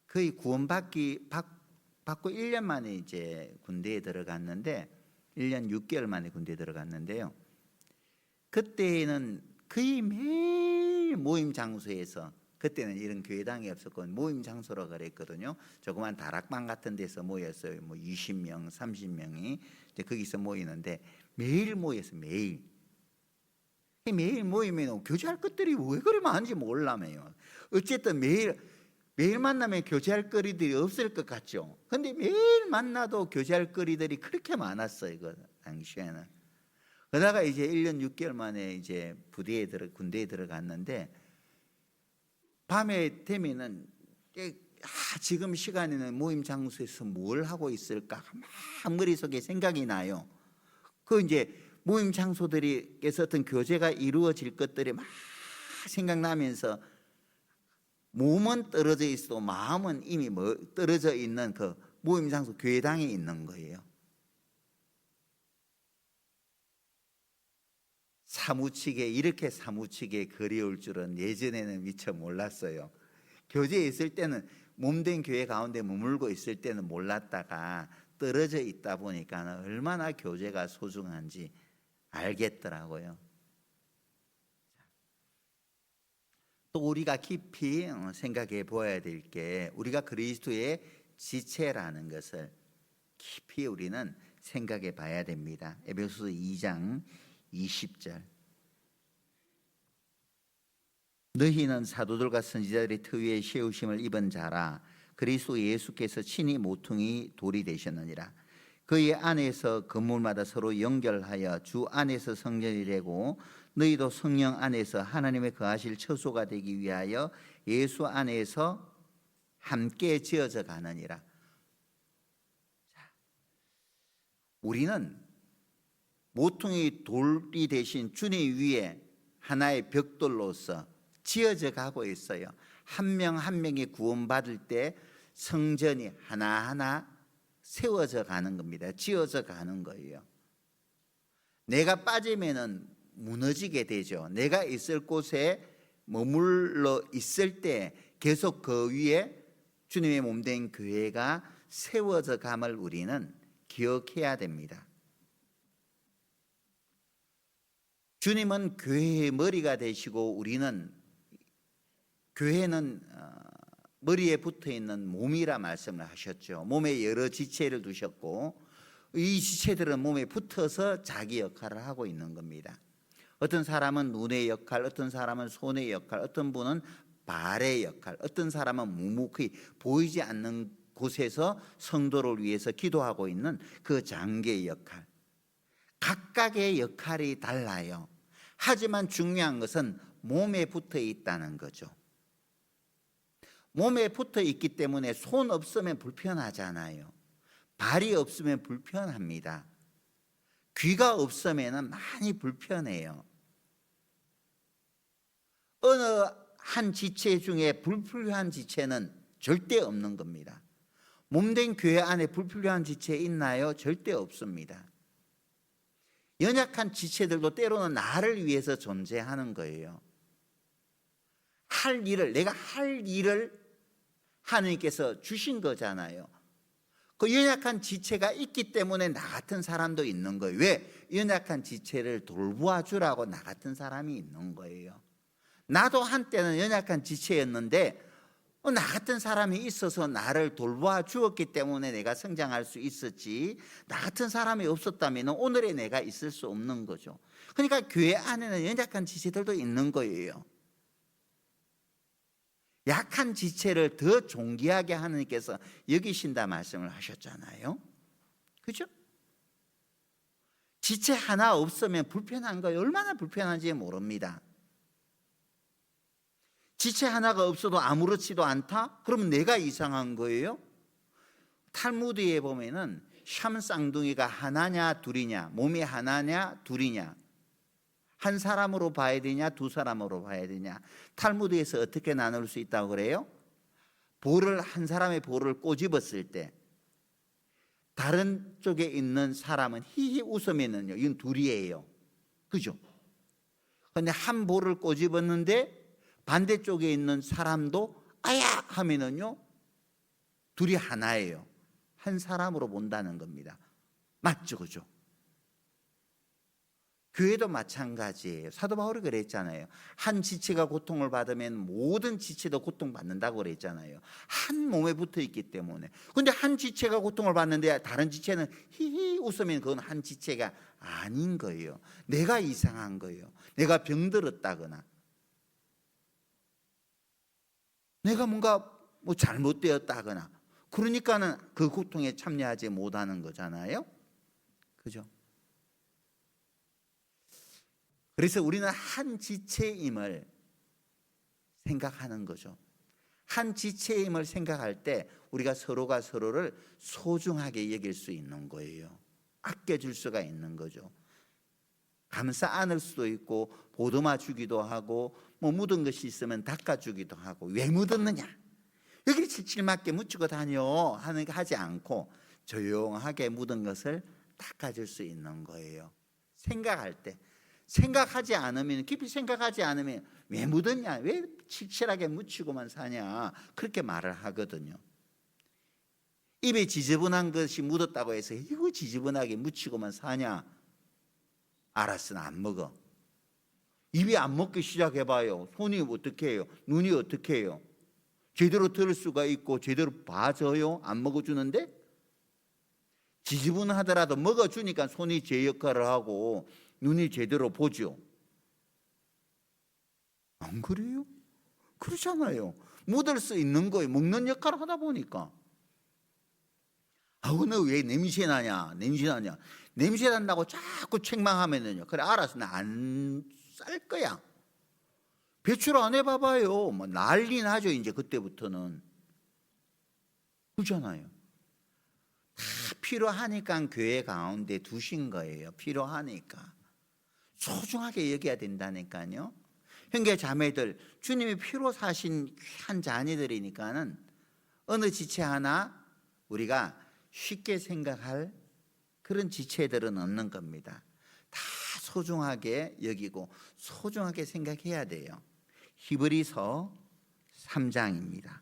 S1: 거의 받고 1년 만에 이제 군대에 들어갔는데, 1년 6개월 만에 군대에 들어갔는데요. 그때는 거의 매일 모임 장소에서, 그때는 이런 교회당이 없었고 모임 장소라 그랬거든요. 조그만 다락방 같은 데서 모였어요. 뭐 20명, 30명이 이제 거기서 모이는데 매일 모였어요. 매일 모이면 교제할 것들이 왜 그리 많은지 몰라매요. 어쨌든 매일 만나면 교제할 거리들이 없을 것 같죠. 근데 매일 만나도 교제할 거리들이 그렇게 많았어요. 그 당시에는. 그러다가 이제 1년 6개월 만에 이제 군대에 들어갔는데, 밤에 되면은 지금 시간에는 모임 장소에서 뭘 하고 있을까 막 머릿속에 생각이 나요. 그 이제 모임 장소들에서 어떤 교제가 이루어질 것들이 막 생각나면서 몸은 떨어져 있어도 마음은 이미 떨어져 있는 그 모임 장소 교회당에 있는 거예요. 이렇게 사무치게 그리울 줄은 예전에는 미처 몰랐어요. 교제에 있을 때는 몸된 교회 가운데 머물고 있을 때는 몰랐다가 떨어져 있다 보니까 얼마나 교제가 소중한지 알겠더라고요. 또 우리가 깊이 생각해 보아야 될 게, 우리가 그리스도의 지체라는 것을 깊이 우리는 생각해 봐야 됩니다. 에베소서 2장 20절. 너희는 사도들과 선지자들의 특위에 세우심을 입은 자라. 그리스도 예수께서 친히 모퉁이 돌이 되셨느니라. 그의 안에서 건물마다 서로 연결하여 주 안에서 성전이 되고, 너희도 성령 안에서 하나님의 거하실 처소가 되기 위하여 예수 안에서 함께 지어져 가느니라. 우리는 모퉁이 돌이 되신 주님 위에 하나의 벽돌로서 지어져 가고 있어요. 한 명 한 명이 구원받을 때 성전이 하나하나 세워져 가는 겁니다. 지어져 가는 거예요. 내가 빠지면은 무너지게 되죠. 내가 있을 곳에 머물러 있을 때 계속 그 위에 주님의 몸된 교회가 세워져 감을 우리는 기억해야 됩니다. 주님은 교회의 머리가 되시고, 우리는 교회는 머리에 붙어있는 몸이라 말씀을 하셨죠. 몸에 여러 지체를 두셨고, 이 지체들은 몸에 붙어서 자기 역할을 하고 있는 겁니다. 어떤 사람은 눈의 역할, 어떤 사람은 손의 역할, 어떤 분은 발의 역할, 어떤 사람은 묵묵히 보이지 않는 곳에서 성도를 위해서 기도하고 있는 그 장계의 역할. 각각의 역할이 달라요. 하지만 중요한 것은 몸에 붙어 있다는 거죠. 몸에 붙어 있기 때문에 손 없으면 불편하잖아요. 발이 없으면 불편합니다. 귀가 없으면 많이 불편해요. 어느 한 지체 중에 불필요한 지체는 절대 없는 겁니다. 몸된 교회 안에 불필요한 지체 있나요? 절대 없습니다. 연약한 지체들도 때로는 나를 위해서 존재하는 거예요. 내가 할 일을 하나님께서 주신 거잖아요. 그 연약한 지체가 있기 때문에 나 같은 사람도 있는 거예요. 왜? 연약한 지체를 돌보아 주라고 나 같은 사람이 있는 거예요. 나도 한때는 연약한 지체였는데 나 같은 사람이 있어서 나를 돌보아 주었기 때문에 내가 성장할 수 있었지, 나 같은 사람이 없었다면 오늘의 내가 있을 수 없는 거죠. 그러니까 교회 안에는 연약한 지체들도 있는 거예요. 약한 지체를 더 존귀하게 하나님께서 여기신다 말씀을 하셨잖아요. 그죠? 지체 하나 없으면 불편한 거예요. 얼마나 불편한지 모릅니다. 지체 하나가 없어도 아무렇지도 않다? 그러면 내가 이상한 거예요? 탈무드에 보면은 샴 쌍둥이가 하나냐 둘이냐, 몸이 하나냐 둘이냐, 한 사람으로 봐야 되냐 두 사람으로 봐야 되냐, 탈무드에서 어떻게 나눌 수 있다고 그래요? 볼을 한 사람의 볼을 꼬집었을 때 다른 쪽에 있는 사람은 히히 웃으면은요, 이건 둘이에요. 그죠? 그런데 한 볼을 꼬집었는데 반대쪽에 있는 사람도 아야 하면은요, 둘이 하나예요. 한 사람으로 본다는 겁니다. 맞죠? 그죠? 교회도 마찬가지예요. 사도 바울이 그랬잖아요. 한 지체가 고통을 받으면 모든 지체도 고통받는다고 그랬잖아요. 한 몸에 붙어 있기 때문에. 그런데 한 지체가 고통을 받는데 다른 지체는 히히 웃으면 그건 한 지체가 아닌 거예요. 내가 이상한 거예요. 내가 병들었다거나 내가 뭔가 뭐 잘못되었다거나, 그러니까는 그 고통에 참여하지 못하는 거잖아요. 그죠? 그래서 우리는 한 지체임을 생각하는 거죠. 한 지체임을 생각할 때 우리가 서로가 서로를 소중하게 여길 수 있는 거예요. 아껴줄 수가 있는 거죠. 감싸 안을 수도 있고 보듬어 주기도 하고 뭐 묻은 것이 있으면 닦아주기도 하고, 왜 묻었느냐, 여기 칠칠맞게 묻히고 다녀 하지 않고 조용하게 묻은 것을 닦아줄 수 있는 거예요. 생각할 때. 생각하지 않으면, 깊이 생각하지 않으면 왜 묻었냐, 왜 칠칠하게 묻히고만 사냐, 그렇게 말을 하거든요. 입에 지저분한 것이 묻었다고 해서 이거 지저분하게 묻히고만 사냐, 알았으나 안 먹어. 입이 안 먹기 시작해봐요. 손이 어떻게 해요? 눈이 어떻게 해요? 제대로 들을 수가 있고 제대로 봐줘요? 안 먹어주는데? 지저분하더라도 먹어주니까 손이 제 역할을 하고 눈이 제대로 보죠. 안 그래요? 그렇잖아요. 묻을 수 있는 거예요. 먹는 역할을 하다 보니까. 아우, 너 왜 냄새 나냐, 냄새 나냐. 냄새 난다고 자꾸 책망하면은요, 그래 알았어, 나 안 쌀 거야. 배출 안 해봐봐요. 뭐 난리 나죠. 이제 그때부터는. 그렇잖아요. 다 필요하니까 교회 가운데 두신 거예요. 필요하니까. 소중하게 여겨야 된다니까요. 형제 자매들, 주님이 피로 사신 귀한 자녀들이니까는 어느 지체 하나 우리가 쉽게 생각할 그런 지체들은 없는 겁니다. 다 소중하게 여기고 소중하게 생각해야 돼요. 히브리서 3장입니다.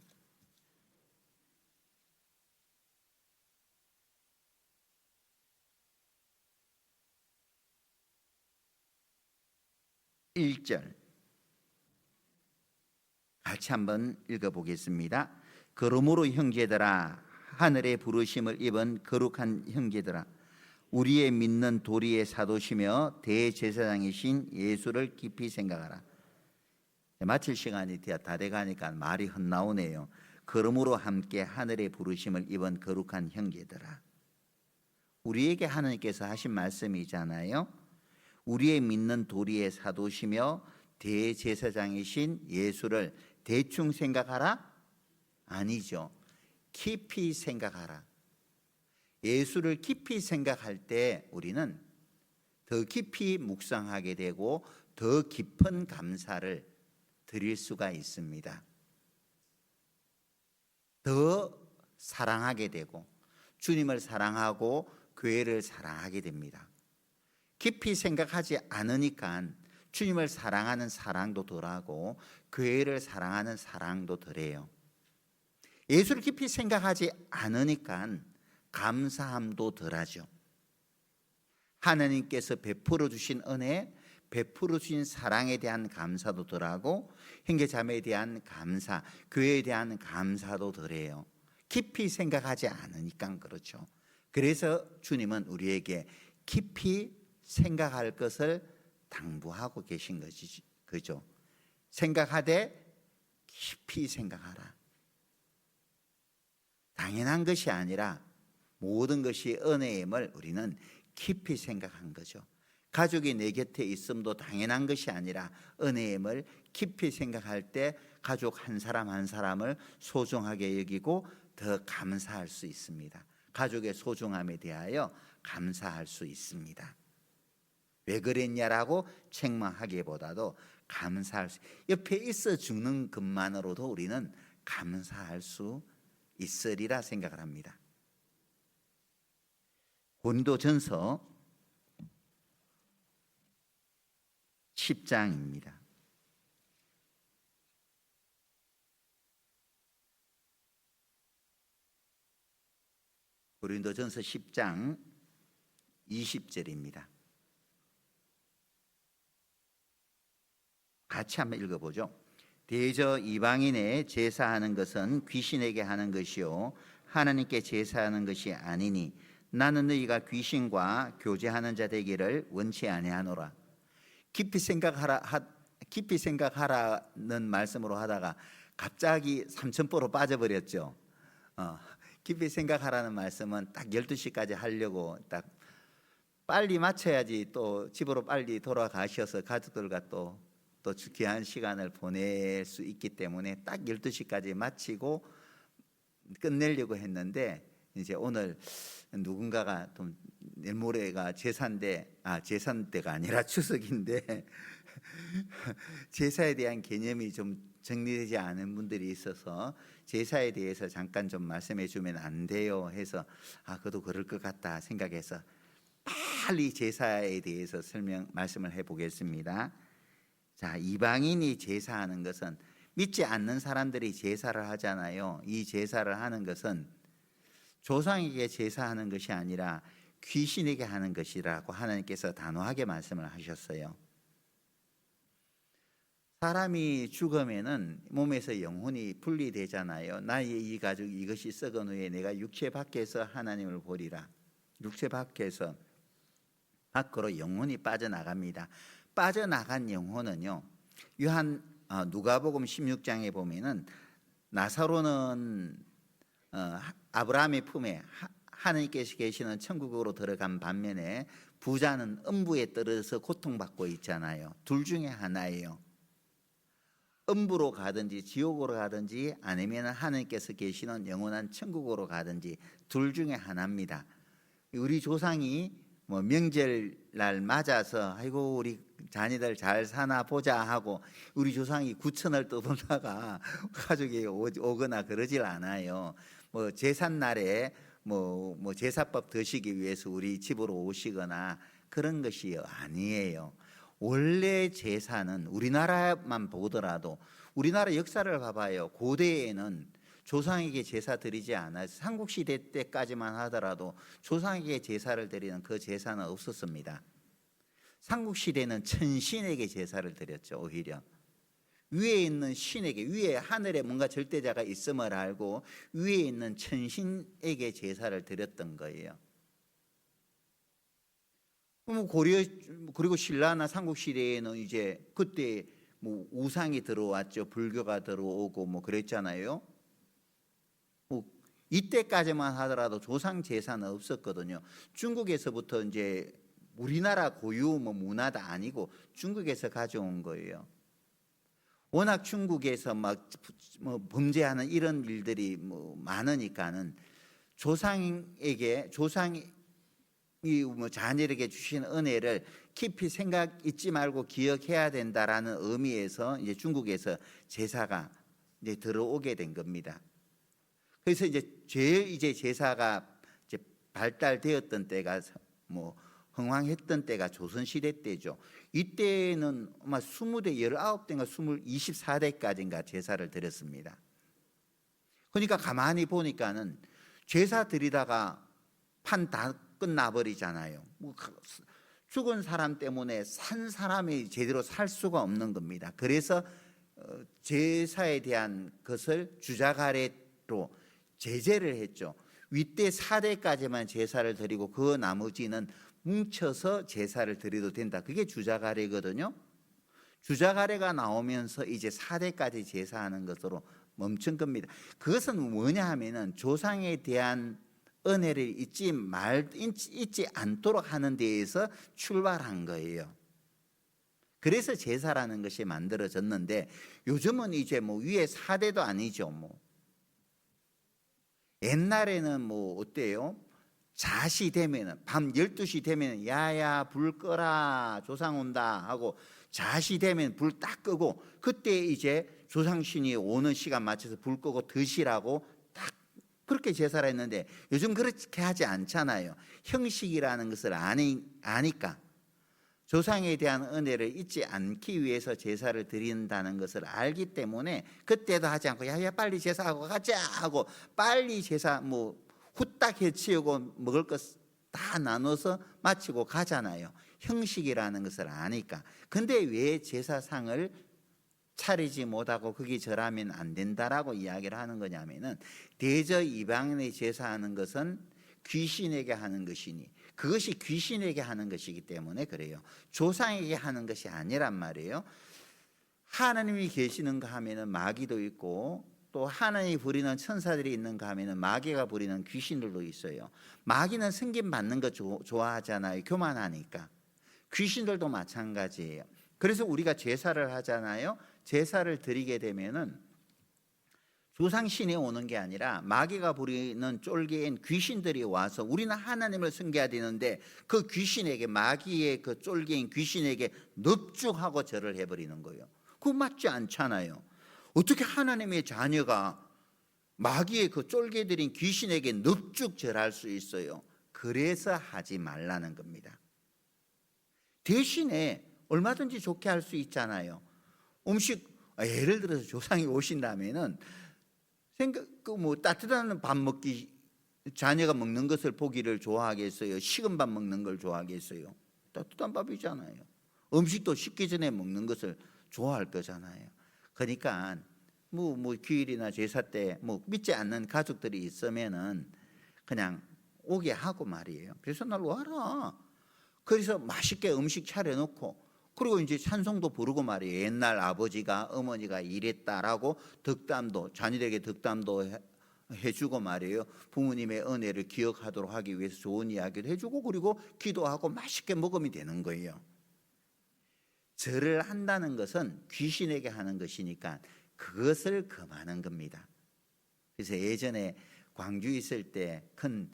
S1: (1절) 같이 한번 읽어보겠습니다. 그러므로 형제들아, 하늘의 부르심을 입은 거룩한 형제들아, 우리의 믿는 도리의 사도시며 대제사장이신 예수를 깊이 생각하라. 마칠 시간이 다 돼가니까 말이 헛나오네요. 그러므로 함께 하늘의 부르심을 입은 거룩한 형제들아. 우리에게 하나님께서 하신 말씀이잖아요. 우리의 믿는 도리의 사도시며 대제사장이신 예수를 대충 생각하라? 아니죠. 깊이 생각하라. 예수를 깊이 생각할 때 우리는 더 깊이 묵상하게 되고 더 깊은 감사를 드릴 수가 있습니다. 더 사랑하게 되고 주님을 사랑하고 교회를 사랑하게 됩니다. 깊이 생각하지 않으니까 주님을 사랑하는 사랑도 덜하고 교회를 사랑하는 사랑도 덜해요. 예수를 깊이 생각하지 않으니까 감사함도 덜하죠. 하나님께서 베풀어 주신 은혜, 베풀어 주신 사랑에 대한 감사도 덜하고 형제 자매에 대한 감사, 교회에 대한 감사도 덜해요. 깊이 생각하지 않으니까 그렇죠. 그래서 주님은 우리에게 깊이 생각할 것을 당부하고 계신 것이죠. 그죠? 생각하되 깊이 생각하라. 당연한 것이 아니라 모든 것이 은혜임을 우리는 깊이 생각한 거죠. 가족이 내 곁에 있음도 당연한 것이 아니라 은혜임을 깊이 생각할 때 가족 한 사람 한 사람을 소중하게 여기고 더 감사할 수 있습니다. 가족의 소중함에 대하여 감사할 수 있습니다. 왜 그랬냐라고 책망하기보다도 감사할 수, 옆에 있어 주는 것만으로도 우리는 감사할 수 있으리라 생각을 합니다. 고린도전서 10장입니다. 고린도전서 10장 20절입니다. 같이 한번 읽어보죠. 대저 이방인에 제사하는 것은 귀신에게 하는 것이요 하나님께 제사하는 것이 아니니 나는 너희가 귀신과 교제하는 자 되기를 원치 아니하노라. 깊이 생각하라는 말씀으로 하다가 갑자기 삼천포로 빠져버렸죠. 깊이 생각하라는 말씀은 딱 12시까지 하려고 딱 빨리 마쳐야지 또 집으로 빨리 돌아가셔서 가족들과 또 귀한 시간을 보낼 수 있기 때문에 딱 12시까지 마치고 끝내려고 했는데 이제 오늘 누군가가 좀 내일 모레가 제산 때가 아니라 추석인데 제사에 대한 개념이 좀 정리되지 않은 분들이 있어서 제사에 대해서 잠깐 좀 말씀해 주면 안 돼요 해서 그도 그럴 것 같다 생각해서 빨리 제사에 대해서 말씀을 해보겠습니다. 자, 이방인이 제사하는 것은 믿지 않는 사람들이 제사를 하잖아요. 이 제사를 하는 것은 조상에게 제사하는 것이 아니라 귀신에게 하는 것이라고 하나님께서 단호하게 말씀을 하셨어요. 사람이 죽으면은 몸에서 영혼이 분리되잖아요. 나의 이 가죽 이것이 썩은 후에 내가 육체 밖에서 하나님을 보리라. 육체 밖에서 밖으로 영혼이 빠져나갑니다. 빠져나간 영혼은요. 누가복음 16장에 보면은 나사로는 아브라함의 품에 하나님께서 계시는 천국으로 들어간 반면에 부자는 음부에 떨어져서 고통받고 있잖아요. 둘 중에 하나예요. 음부로 가든지 지옥으로 가든지 아니면 하나님께서 계시는 영원한 천국으로 가든지 둘 중에 하나입니다. 우리 조상이 명절날 맞아서 아이고 우리 자녀들 잘 사나 보자 하고 우리 조상이 구천을 떠돌다가 가족이 오거나 그러질 않아요. 제삿날에 제사법 드시기 위해서 우리 집으로 오시거나 그런 것이 아니에요. 원래 제사는 우리나라만 보더라도 우리나라 역사를 봐봐요. 고대에는 조상에게 제사 드리지 않아요. 삼국시대 때까지만 하더라도 조상에게 제사를 드리는 그 제사는 없었습니다. 삼국시대는 천신에게 제사를 드렸죠. 오히려 위에 있는 신에게, 위에 하늘에 뭔가 절대자가 있음을 알고 위에 있는 천신에게 제사를 드렸던 거예요. 그리고 신라나 삼국시대에는 이제 그때 우상이 들어왔죠. 불교가 들어오고 그랬잖아요. 이때까지만 하더라도 조상 제사는 없었거든요. 중국에서부터 이제 우리나라 고유 문화도 아니고 중국에서 가져온 거예요. 워낙 중국에서 범죄하는 이런 일들이 많으니까는 조상이 자녀에게 주신 은혜를 깊이 생각 잊지 말고 기억해야 된다라는 의미에서 이제 중국에서 제사가 이제 들어오게 된 겁니다. 그래서 제일 제사가 발달되었던 때가 흥왕했던 때가 조선시대 때죠. 이때는 아마 20대, 19대인가 24대까지인가 제사를 드렸습니다. 그러니까 가만히 보니까는 제사 드리다가 판 다 끝나버리잖아요. 죽은 사람 때문에 산 사람이 제대로 살 수가 없는 겁니다. 그래서 제사에 대한 것을 주자가래로 제재를 했죠. 윗대 4대까지만 제사를 드리고 그 나머지는 뭉쳐서 제사를 드려도 된다. 그게 주자가래거든요. 주자가래가 나오면서 이제 4대까지 제사하는 것으로 멈춘 겁니다. 그것은 뭐냐 하면은 조상에 대한 은혜를 잊지 않도록 하는 데에서 출발한 거예요. 그래서 제사라는 것이 만들어졌는데, 요즘은 이제 뭐 위에 4대도 아니죠. 뭐 옛날에는 뭐 어때요? 자시 되면은 밤 12시 되면 야야 불 꺼라 조상 온다 하고, 자시 되면 불 딱 끄고, 그때 이제 조상신이 오는 시간 맞춰서 불 끄고 드시라고 딱 그렇게 제사를 했는데, 요즘 그렇게 하지 않잖아요. 형식이라는 것을 아니까, 조상에 대한 은혜를 잊지 않기 위해서 제사를 드린다는 것을 알기 때문에 그때도 하지 않고 야야 빨리 제사하고 가자 하고, 빨리 제사 뭐 후딱 해치우고 먹을 것 다 나눠서 마치고 가잖아요. 형식이라는 것을 아니까. 근데 왜 제사상을 차리지 못하고 거기 절하면 안 된다라고 이야기를 하는 거냐면은, 대저 이방인의 제사하는 것은 귀신에게 하는 것이니, 그것이 귀신에게 하는 것이기 때문에 그래요. 조상에게 하는 것이 아니란 말이에요. 하나님이 계시는가 하면은 마귀도 있고, 또 하나님이 부리는 천사들이 있는가 하면은 마귀가 부리는 귀신들도 있어요. 마귀는 승긴 받는 거 좋아하잖아요. 교만하니까. 귀신들도 마찬가지예요. 그래서 우리가 제사를 하잖아요. 제사를 드리게 되면은 조상신이 오는 게 아니라 마귀가 부리는 쫄개인 귀신들이 와서, 우리는 하나님을 섬겨야 되는데 그 귀신에게, 마귀의 그 쫄개인 귀신에게 넙죽하고 절을 해버리는 거예요. 그거 맞지 않잖아요. 어떻게 하나님의 자녀가 마귀의 그 쫄개들인 귀신에게 넙죽 절할 수 있어요? 그래서 하지 말라는 겁니다. 대신에 얼마든지 좋게 할 수 있잖아요. 음식, 예를 들어서 조상이 오신다면은 뭐 따뜻한 밥 먹기, 자녀가 먹는 것을 보기를 좋아하겠어요? 식은 밥 먹는 걸 좋아하겠어요? 따뜻한 밥이잖아요. 음식도 식기 전에 먹는 것을 좋아할 거잖아요. 그러니까 뭐 기일이나 제사 때 뭐 믿지 않는 가족들이 있으면은 그냥 오게 하고 말이에요. 그래서 날 와라. 그래서 맛있게 음식 차려놓고, 그리고 이제 찬송도 부르고 말이에요. 옛날 아버지가 어머니가 이랬다라고 덕담도, 자녀들에게 덕담도 해주고 말이에요. 부모님의 은혜를 기억하도록 하기 위해서 좋은 이야기도 해주고, 그리고 기도하고 맛있게 먹으면 되는 거예요. 절을 한다는 것은 귀신에게 하는 것이니까 그것을 금하는 겁니다. 그래서 예전에 광주에 있을 때 큰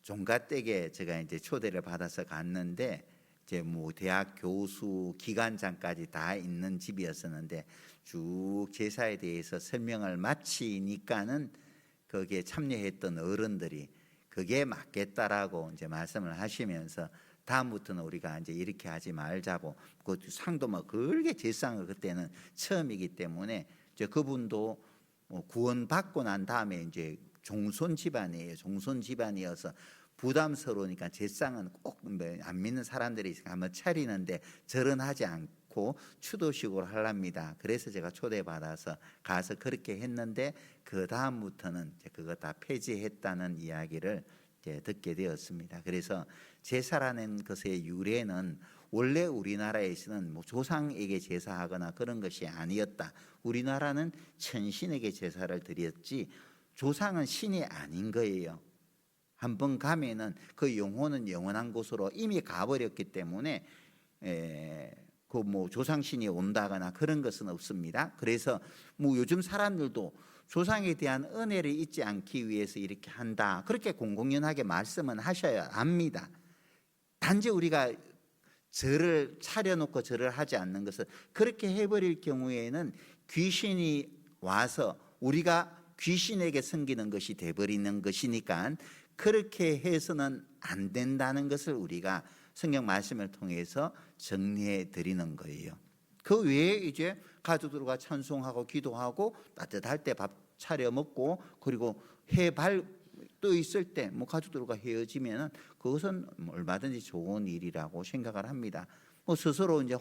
S1: 종가댁에 제가 이제 초대를 받아서 갔는데, 이제 뭐 대학 교수 기관장까지 다 있는 집이었었는데, 쭉 제사에 대해서 설명을 마치니까는 거기에 참여했던 어른들이 그게 맞겠다라고 이제 말씀을 하시면서, 다음부터는 우리가 이제 이렇게 하지 말자고, 그 상도 막 그렇게 제상을, 그때는 처음이기 때문에 이제 그분도 구원받고 난 다음에 이제 종손 집안이에요. 종손 집안이어서 부담스러우니까 제상은 꼭 안 믿는 사람들이 한번 차리는데 절은 하지 않고 추도식으로 하랍니다. 그래서 제가 초대받아서 가서 그렇게 했는데, 그 다음부터는 그거 다 폐지했다는 이야기를 이제 듣게 되었습니다. 그래서 제사라는 것의 유래는 원래 우리나라에서는 뭐 조상에게 제사하거나 그런 것이 아니었다. 우리나라는 천신에게 제사를 드렸지 조상은 신이 아닌 거예요. 한번 가면은 그 영혼은 영원한 곳으로 이미 가버렸기 때문에 그 뭐 조상신이 온다거나 그런 것은 없습니다. 그래서 뭐 요즘 사람들도 조상에 대한 은혜를 잊지 않기 위해서 이렇게 한다, 그렇게 공공연하게 말씀은 하셔야 합니다. 단지 우리가 절을 차려놓고 절을 하지 않는 것은, 그렇게 해버릴 경우에는 귀신이 와서 우리가 귀신에게 섬기는 것이 돼버리는 것이니까, 그렇게 해서는 안 된다는 것을 우리가 성경 말씀을 통해서 정리해 드리는 거예요. 그 외에 이제 가족들과 찬송하고 기도하고 따뜻할 때 밥 차려 먹고, 그리고 해 떠 있을 때 뭐 가족들과 헤어지면은 그것은 얼마든지 좋은 일이라고 생각을 합니다. 뭐 스스로 이제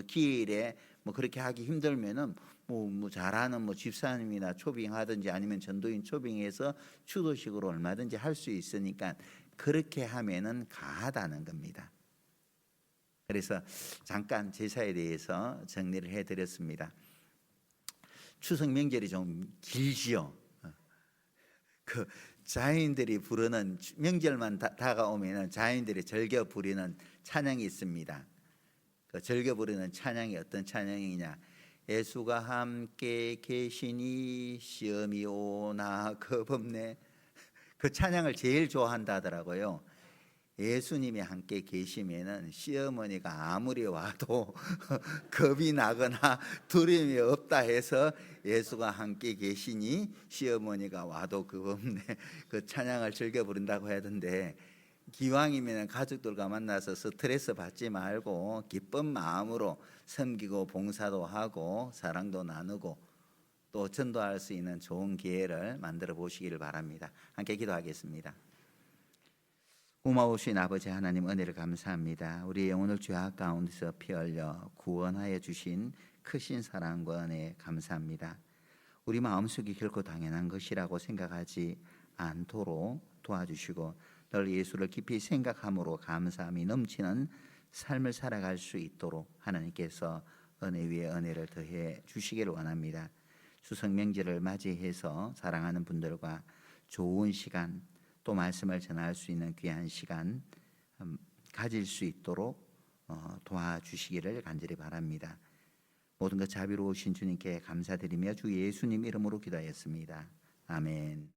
S1: 기일에 뭐 그렇게 하기 힘들면은 뭐 잘하는 뭐 집사님이나 초빙하든지 아니면 전도인 초빙해서 추도식으로 얼마든지 할 수 있으니까 그렇게 하면은 가하다는 겁니다. 그래서 잠깐 제사에 대해서 정리를 해드렸습니다. 추석 명절이 좀 길지요. 그 자연인들이 부르는 명절만 다가오면 자연인들이 즐겨 부르는 찬양이 있습니다. 그 즐겨 부르는 찬양이 어떤 찬양이냐? 예수가 함께 계시니 시험이 오나 겁없네. 그 찬양을 제일 좋아한다 하더라고요. 예수님이 함께 계시면은 시어머니가 아무리 와도 겁이 나거나 두려움이 없다 해서 예수가 함께 계시니 시어머니가 와도 겁없네. 그 찬양을 즐겨 부른다고 하던데, 기왕이면 가족들과 만나서 스트레스 받지 말고 기쁜 마음으로 섬기고 봉사도 하고 사랑도 나누고 또 전도할 수 있는 좋은 기회를 만들어 보시기를 바랍니다. 함께 기도하겠습니다. 고마우신 아버지 하나님, 은혜를 감사합니다. 우리의 영혼을 죄악 가운데서 피 흘려 구원하여 주신 크신 사랑과 은혜 감사합니다. 우리 마음속이 결코 당연한 것이라고 생각하지 않도록 도와주시고 늘 예수를 깊이 생각함으로 감사함이 넘치는 삶을 살아갈 수 있도록 하나님께서 은혜 위에 은혜를 더해 주시기를 원합니다. 추석 명절을 맞이해서 사랑하는 분들과 좋은 시간, 또 말씀을 전할 수 있는 귀한 시간 가질 수 있도록 도와주시기를 간절히 바랍니다. 모든 것 자비로우신 주님께 감사드리며 주 예수님 이름으로 기도하였습니다. 아멘.